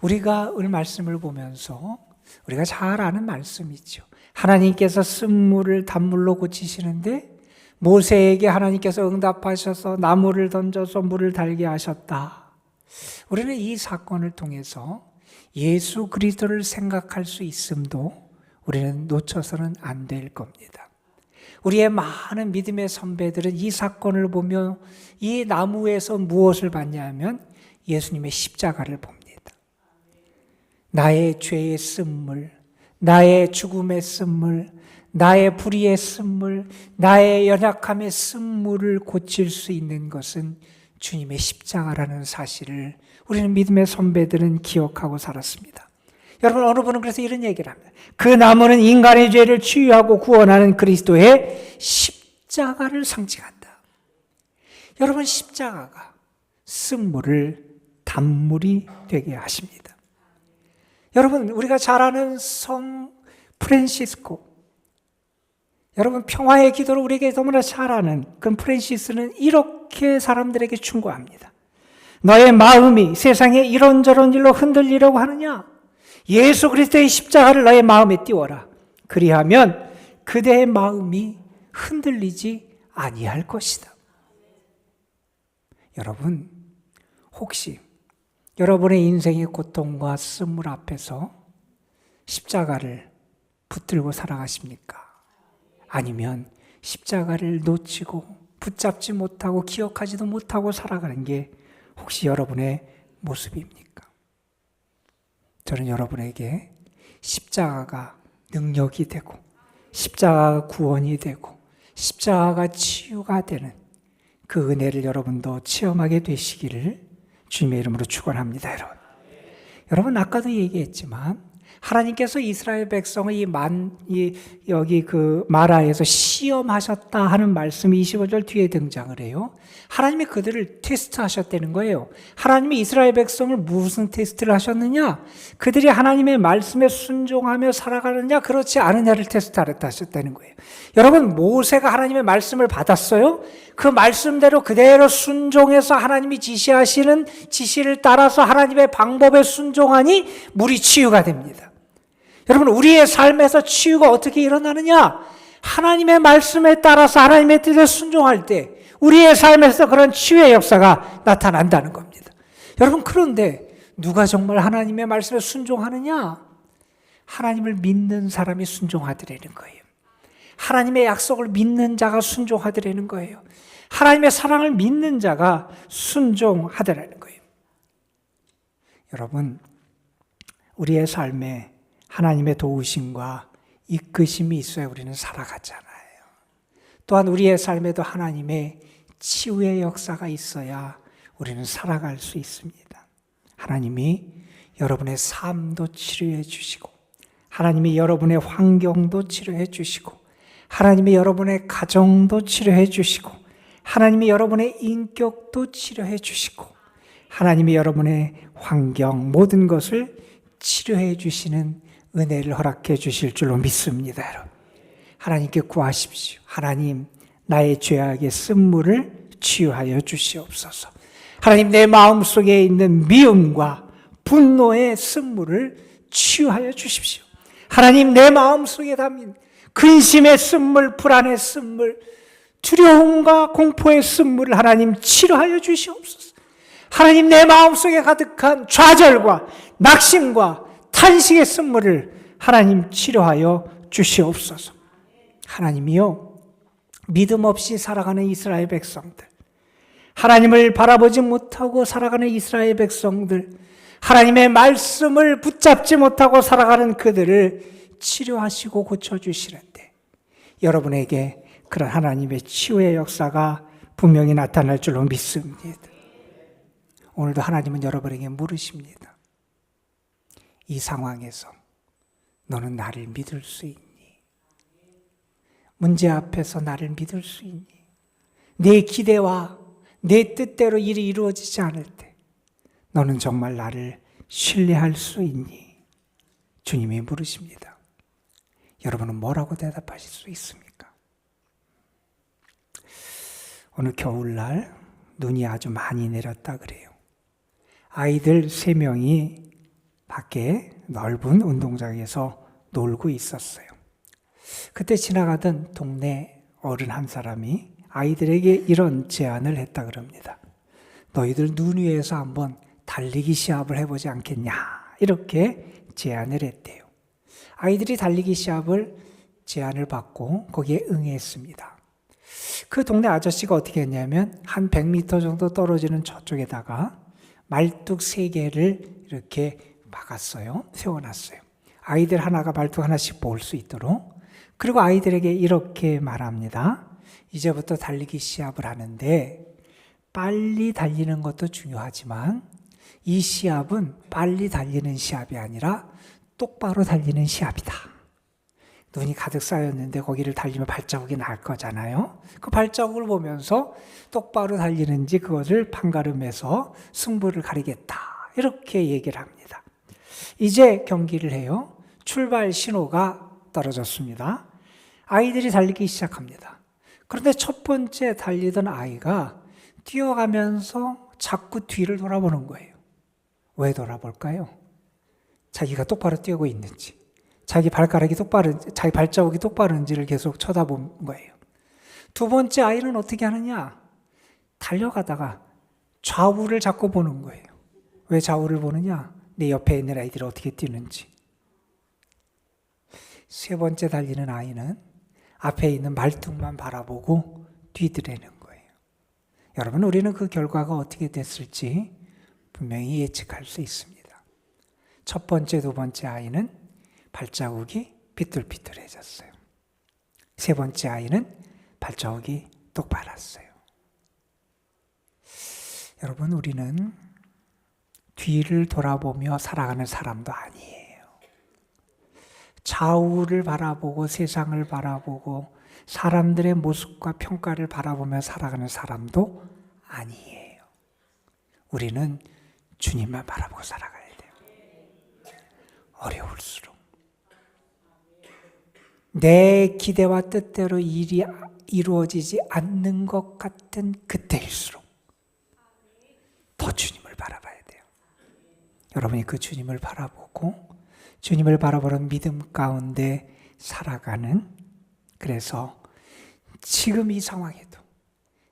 우리가 오늘 말씀을 보면서 우리가 잘 아는 말씀이죠. 하나님께서 쓴물을 단물로 고치시는데 모세에게 하나님께서 응답하셔서 나무를 던져서 물을 달게 하셨다. 우리는 이 사건을 통해서 예수 그리스도를 생각할 수 있음도 우리는 놓쳐서는 안 될 겁니다. 우리의 많은 믿음의 선배들은 이 사건을 보며 이 나무에서 무엇을 봤냐면 예수님의 십자가를 봅니다. 나의 죄의 쓴물, 나의 죽음의 쓴물, 나의 불의의 쓴물, 나의 연약함의 쓴물을 고칠 수 있는 것은 주님의 십자가라는 사실을 우리는 믿음의 선배들은 기억하고 살았습니다. 여러분, 어느 분은 그래서 이런 얘기를 합니다. 그 나무는 인간의 죄를 치유하고 구원하는 그리스도의 십자가를 상징한다. 여러분, 십자가가 쓴물을 단물이 되게 하십니다. 여러분, 우리가 잘 아는 성 프란시스코, 여러분, 평화의 기도를 우리에게 너무나 잘 아는 그런 프란시스는 이렇게 사람들에게 충고합니다. 너의 마음이 세상에 이런저런 일로 흔들리려고 하느냐? 예수 그리스도의 십자가를 너의 마음에 띄워라. 그리하면 그대의 마음이 흔들리지 아니할 것이다. 여러분, 혹시 여러분의 인생의 고통과 쓴물 앞에서 십자가를 붙들고 살아가십니까? 아니면 십자가를 놓치고 붙잡지 못하고 기억하지도 못하고 살아가는 게 혹시 여러분의 모습입니까? 저는 여러분에게 십자가가 능력이 되고 십자가가 구원이 되고 십자가가 치유가 되는 그 은혜를 여러분도 체험하게 되시기를 주님의 이름으로 축원합니다. 여러분, 아까도 얘기했지만 하나님께서 이스라엘 백성을 여기 그 마라에서 시험하셨다 하는 말씀이 25절 뒤에 등장을 해요. 하나님이 그들을 테스트하셨다는 거예요. 하나님이 이스라엘 백성을 무슨 테스트를 하셨느냐? 그들이 하나님의 말씀에 순종하며 살아가느냐 그렇지 않느냐를 테스트하셨다는 거예요. 여러분, 모세가 하나님의 말씀을 받았어요. 그 말씀대로 그대로 순종해서 하나님이 지시하시는 지시를 따라서 하나님의 방법에 순종하니 물이 치유가 됩니다. 여러분, 우리의 삶에서 치유가 어떻게 일어나느냐? 하나님의 말씀에 따라서 하나님의 뜻에 순종할 때 우리의 삶에서 그런 치유의 역사가 나타난다는 겁니다. 여러분, 그런데 누가 정말 하나님의 말씀에 순종하느냐? 하나님을 믿는 사람이 순종하더라는 거예요. 하나님의 약속을 믿는 자가 순종하더라는 거예요. 하나님의 사랑을 믿는 자가 순종하더라는 거예요. 여러분, 우리의 삶에 하나님의 도우심과 이끄심이 있어야 우리는 살아가잖아요. 또한 우리의 삶에도 하나님의 치유의 역사가 있어야 우리는 살아갈 수 있습니다. 하나님이 여러분의 삶도 치료해 주시고, 하나님이 여러분의 환경도 치료해 주시고, 하나님이 여러분의 가정도 치료해 주시고, 하나님이 여러분의 인격도 치료해 주시고, 하나님이 여러분의 환경 모든 것을 치료해 주시는 은혜를 허락해 주실 줄로 믿습니다. 여러분, 하나님께 구하십시오. 하나님, 나의 죄악의 쓴물을 치유하여 주시옵소서. 하나님, 내 마음속에 있는 미움과 분노의 쓴물을 치유하여 주십시오. 하나님, 내 마음속에 담긴 근심의 쓴물, 불안의 쓴물, 두려움과 공포의 쓴물을 하나님 치료하여 주시옵소서. 하나님, 내 마음속에 가득한 좌절과 낙심과 탄식의 쓴물을 하나님 치료하여 주시옵소서. 하나님이요, 믿음 없이 살아가는 이스라엘 백성들, 하나님을 바라보지 못하고 살아가는 이스라엘 백성들, 하나님의 말씀을 붙잡지 못하고 살아가는 그들을 치료하시고 고쳐주시는데, 여러분에게 그런 하나님의 치유의 역사가 분명히 나타날 줄로 믿습니다. 오늘도 하나님은 여러분에게 물으십니다. 이 상황에서 너는 나를 믿을 수 있니? 문제 앞에서 나를 믿을 수 있니? 내 기대와 내 뜻대로 일이 이루어지지 않을 때 너는 정말 나를 신뢰할 수 있니? 주님이 물으십니다. 여러분은 뭐라고 대답하실 수 있습니까? 오늘 겨울날 눈이 아주 많이 내렸다 그래요. 아이들 3명이 밖에 넓은 운동장에서 놀고 있었어요. 그때 지나가던 동네 어른 한 사람이 아이들에게 이런 제안을 했다 그럽니다. 너희들 눈 위에서 한번 달리기 시합을 해보지 않겠냐, 이렇게 제안을 했대요. 아이들이 달리기 시합을 제안을 받고 거기에 응했습니다. 그 동네 아저씨가 어떻게 했냐면 한 100m 정도 떨어지는 저쪽에다가 말뚝 3개를 이렇게 박았어요. 세워놨어요. 아이들 하나가 말뚝 하나씩 볼 수 있도록. 그리고 아이들에게 이렇게 말합니다. 이제부터 달리기 시합을 하는데 빨리 달리는 것도 중요하지만 이 시합은 빨리 달리는 시합이 아니라 똑바로 달리는 시합이다. 눈이 가득 쌓였는데 거기를 달리면 발자국이 날 거잖아요. 그 발자국을 보면서 똑바로 달리는지 그것을 판가름해서 승부를 가리겠다, 이렇게 얘기를 합니다. 이제 경기를 해요. 출발 신호가 떨어졌습니다. 아이들이 달리기 시작합니다. 그런데 첫 번째 달리던 아이가 뛰어가면서 자꾸 뒤를 돌아보는 거예요. 왜 돌아볼까요? 자기가 똑바로 뛰고 있는지, 자기 발가락이 똑바른지, 자기 발자국이 똑바른지를 계속 쳐다본 거예요. 두 번째 아이는 어떻게 하느냐? 달려가다가 좌우를 자꾸 보는 거예요. 왜 좌우를 보느냐? 내 옆에 있는 아이들이 어떻게 뛰는지. 세 번째 달리는 아이는 앞에 있는 말뚝만 바라보고 뛰더라는 거예요. 여러분, 우리는 그 결과가 어떻게 됐을지 분명히 예측할 수 있습니다. 첫 번째, 두 번째 아이는 발자국이 삐뚤삐뚤해졌어요. 세 번째 아이는 발자국이 똑바랐어요. 여러분, 우리는 뒤를 돌아보며 살아가는 사람도 아니에요. 좌우를 바라보고 세상을 바라보고 사람들의 모습과 평가를 바라보며 살아가는 사람도 아니에요. 우리는 주님만 바라보고 살아가야 돼요. 어려울수록 내 기대와 뜻대로 일이 이루어지지 않는 것 같은 그때일수록 더 주님을 바라봐야 돼요. 여러분이 그 주님을 바라보고 주님을 바라보는 믿음 가운데 살아가는, 그래서 지금 이 상황에도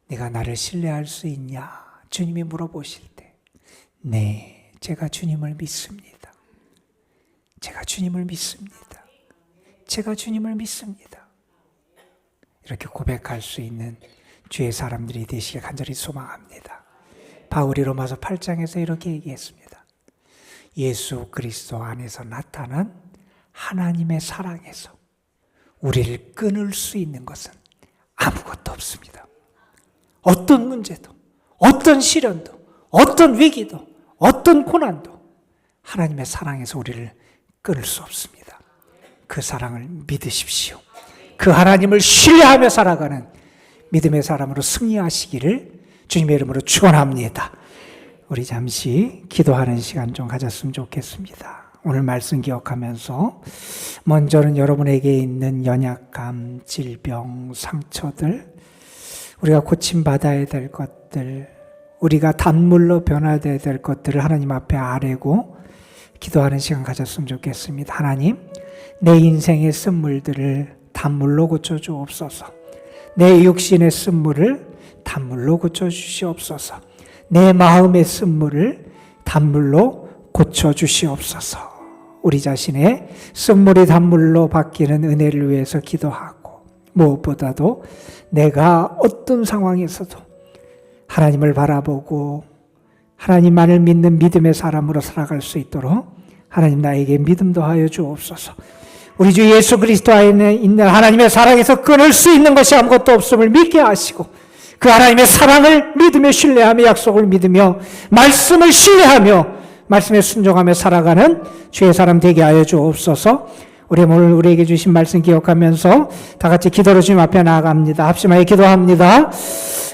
내가 나를 신뢰할 수 있냐? 주님이 물어보실 때, 네, 제가 주님을 믿습니다. 제가 주님을 믿습니다. 제가 주님을 믿습니다. 이렇게 고백할 수 있는 주의 사람들이 되시길 간절히 소망합니다. 바울이 로마서 8장에서 이렇게 얘기했습니다. 예수 그리스도 안에서 나타난 하나님의 사랑에서 우리를 끊을 수 있는 것은 아무것도 없습니다. 어떤 문제도, 어떤 시련도, 어떤 위기도, 어떤 고난도 하나님의 사랑에서 우리를 끊을 수 없습니다. 그 사랑을 믿으십시오. 그 하나님을 신뢰하며 살아가는 믿음의 사람으로 승리하시기를 주님의 이름으로 축원합니다. 우리 잠시 기도하는 시간 좀 가졌으면 좋겠습니다. 오늘 말씀 기억하면서 먼저는 여러분에게 있는 연약함, 질병, 상처들, 우리가 고침받아야 될 것들, 우리가 단물로 변화되어야 될 것들을 하나님 앞에 아뢰고 기도하는 시간 가졌으면 좋겠습니다. 하나님, 내 인생의 쓴물들을 단물로 고쳐주옵소서. 내 육신의 쓴물을 단물로 고쳐주시옵소서. 내 마음의 쓴물을 단물로 고쳐주시옵소서. 우리 자신의 쓴물이 단물로 바뀌는 은혜를 위해서 기도하고, 무엇보다도 내가 어떤 상황에서도 하나님을 바라보고 하나님만을 믿는 믿음의 사람으로 살아갈 수 있도록 하나님 나에게 믿음도 하여 주옵소서. 우리 주 예수 그리스도 안에 있는 하나님의 사랑에서 끊을 수 있는 것이 아무것도 없음을 믿게 하시고, 그 하나님의 사랑을 믿으며 신뢰하며 약속을 믿으며 말씀을 신뢰하며 말씀에 순종하며 살아가는 주의 사람 되게 하여 주옵소서. 우리 오늘 우리에게 주신 말씀 기억하면서 다 같이 기도로 주님 앞에 나아갑니다. 합심하여 기도합니다.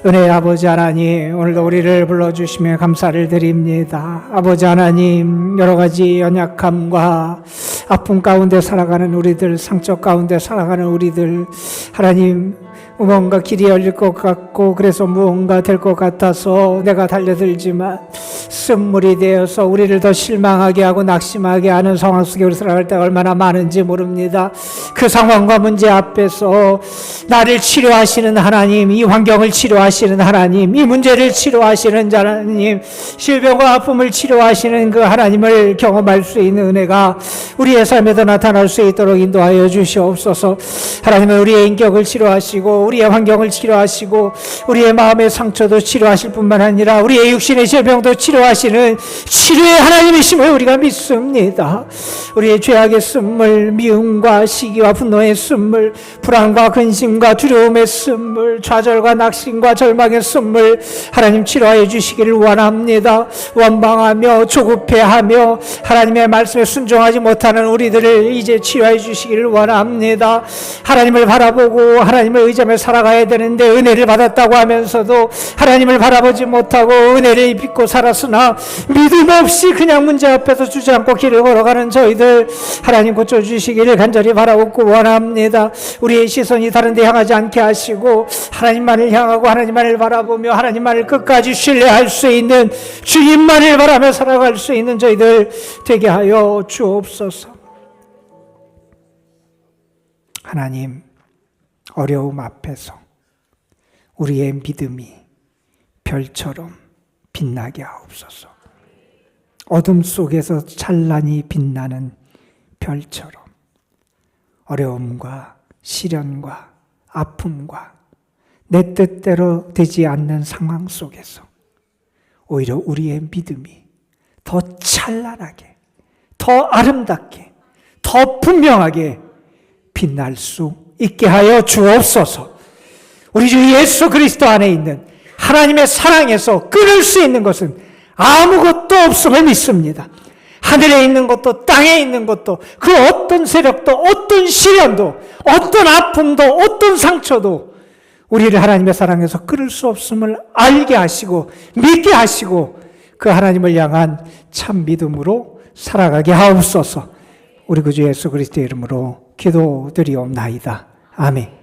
은혜의 아버지 하나님, 오늘도 우리를 불러주시며 감사를 드립니다. 아버지 하나님, 여러 가지 연약함과 아픔 가운데 살아가는 우리들, 상처 가운데 살아가는 우리들, 하나님, 무언가 길이 열릴 것 같고 그래서 무언가 될 것 같아서 내가 달려들지만 쓴물이 되어서 우리를 더 실망하게 하고 낙심하게 하는 상황 속에 우리 살아갈 때가 얼마나 많은지 모릅니다. 그 상황과 문제 앞에서 나를 치료하시는 하나님, 이 환경을 치료하시는 하나님, 이 문제를 치료하시는 하나님, 질병과 아픔을 치료하시는 그 하나님을 경험할 수 있는 은혜가 우리의 삶에도 나타날 수 있도록 인도하여 주시옵소서. 하나님은 우리의 인격을 치료하시고 우리의 환경을 치료하시고 우리의 마음의 상처도 치료하실 뿐만 아니라 우리의 육신의 질병도 치료하시는 치료의 하나님이심을 우리가 믿습니다. 우리의 죄악의 쓴물, 미움과 시기와 분노의 쓴물, 불안과 근심과 두려움의 쓴물, 좌절과 낙심과 절망의 쓴물 하나님 치료하여 주시기를 원합니다. 원망하며 조급해하며 하나님의 말씀에 순종하지 못하는 우리들을 이제 치료해 주시기를 원합니다. 하나님을 바라보고 하나님을 의지하며 살아가야 되는데 은혜를 받았다고 하면서도 하나님을 바라보지 못하고 은혜를 입고 살았으나 믿음 없이 그냥 문제 앞에서 주저앉고 길을 걸어가는 저희들 하나님 고쳐주시기를 간절히 바라고 원합니다. 우리의 시선이 다른 데 향하지 않게 하시고 하나님만을 향하고 하나님만을 바라보며 하나님만을 끝까지 신뢰할 수 있는 주님만을 바라며 살아갈 수 있는 저희들 되게 하여 주옵소서. 하나님, 어려움 앞에서 우리의 믿음이 별처럼 빛나게 하옵소서. 어둠 속에서 찬란히 빛나는 별처럼 어려움과 시련과 아픔과 내 뜻대로 되지 않는 상황 속에서 오히려 우리의 믿음이 더 찬란하게, 더 아름답게, 더 분명하게 빛날 수 있게 하여 주옵소서. 우리 주 예수 그리스도 안에 있는 하나님의 사랑에서 끊을 수 있는 것은 아무것도 없음을 믿습니다. 하늘에 있는 것도 땅에 있는 것도 그 어떤 세력도 어떤 시련도 어떤 아픔도 어떤 상처도 우리를 하나님의 사랑에서 끊을 수 없음을 알게 하시고 믿게 하시고 그 하나님을 향한 참 믿음으로 살아가게 하옵소서. 우리 구주 예수 그리스도의 이름으로 기도드리옵나이다. 아멘.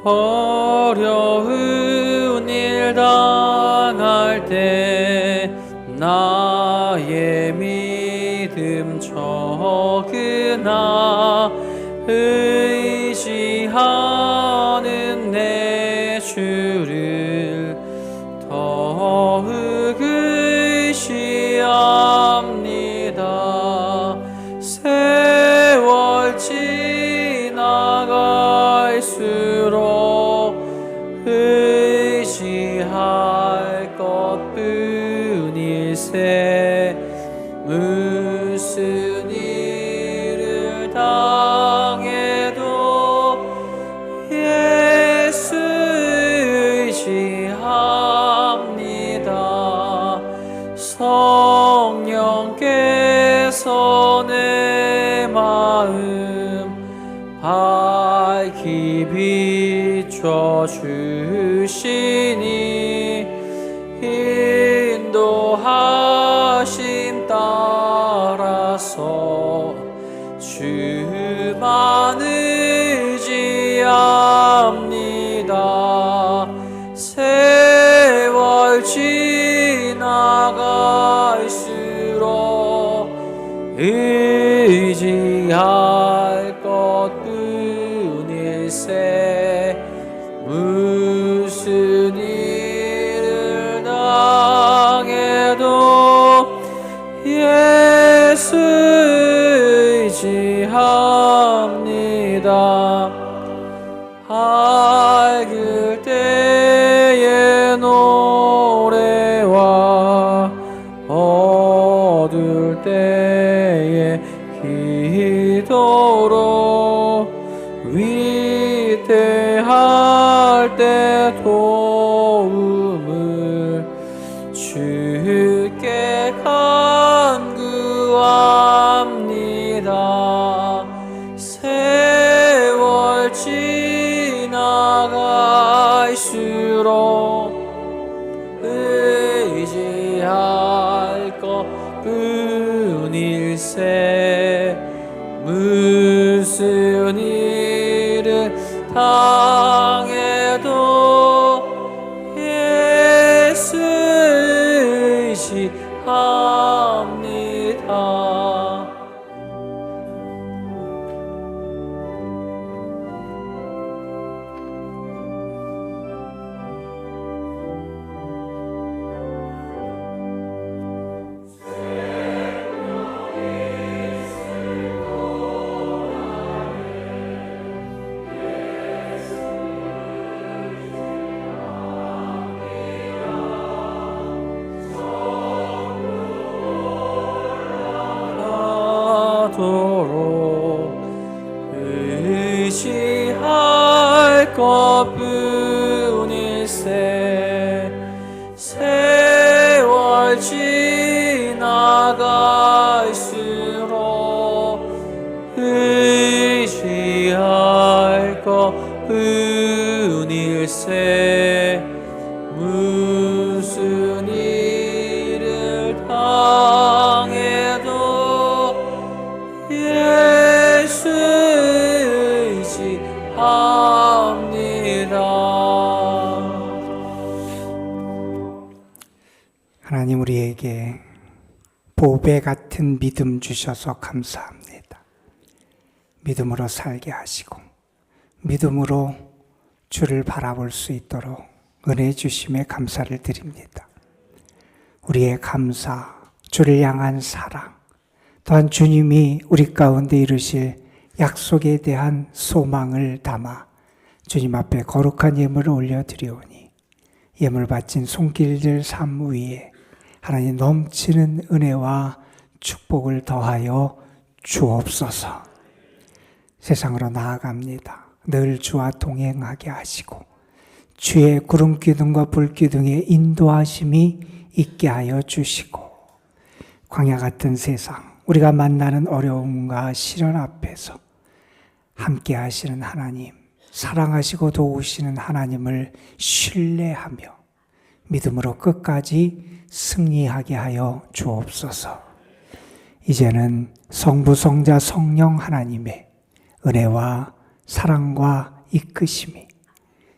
어려운 일 당할 때 나의 믿음 적으나 의지하는 내 주를 더욱 의지합니다. 세월 지나갈수록 의지할 것뿐일세. 무슨 일을 당해도 예수 의지합니다. 성령께서 내 마음 밝히 비춰주시니 인도하심 따라서 주만 의지합니다. 세월 지나갈수록 의지할 것뿐일세. 무슨 일을 당해도 예수 의지합니다. 밝을 때의 노래와 어두울 때의 기도로 위대할 때 도움을 주께 간구합니다. 세월 지나갈수록 의지할 것뿐일세. 무슨 일을 당해도 예수 의지합니다. 도록 의지할 것뿐일세. 세월 지나갈수록 의지할 것뿐일세. 무슨 일을 당해도 예수 의지합니다. 하나님 우리에게 보배 같은 믿음 주셔서 감사합니다. 믿음으로 살게 하시고 믿음으로 주를 바라볼 수 있도록 은혜 주심에 감사를 드립니다. 우리의 감사, 주를 향한 사랑, 또한 주님이 우리 가운데 이루실 약속에 대한 소망을 담아 주님 앞에 거룩한 예물을 올려드리오니 예물 바친 손길들 삶 위에 하나님 넘치는 은혜와 축복을 더하여 주옵소서. 세상으로 나아갑니다. 늘 주와 동행하게 하시고 주의 구름 기둥과 불 기둥의 인도하심이 있게 하여 주시고 광야 같은 세상, 우리가 만나는 어려움과 시련 앞에서 함께 하시는 하나님, 사랑하시고 도우시는 하나님을 신뢰하며 믿음으로 끝까지 승리하게 하여 주옵소서. 이제는 성부, 성자, 성령 하나님의 은혜와 사랑과 이끄심이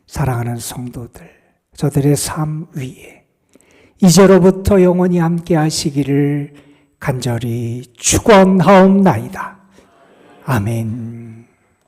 사랑하는 성도들, 저들의 삶 위에 이제로부터 영원히 함께 하시기를 간절히 축원하옵나이다. 아멘.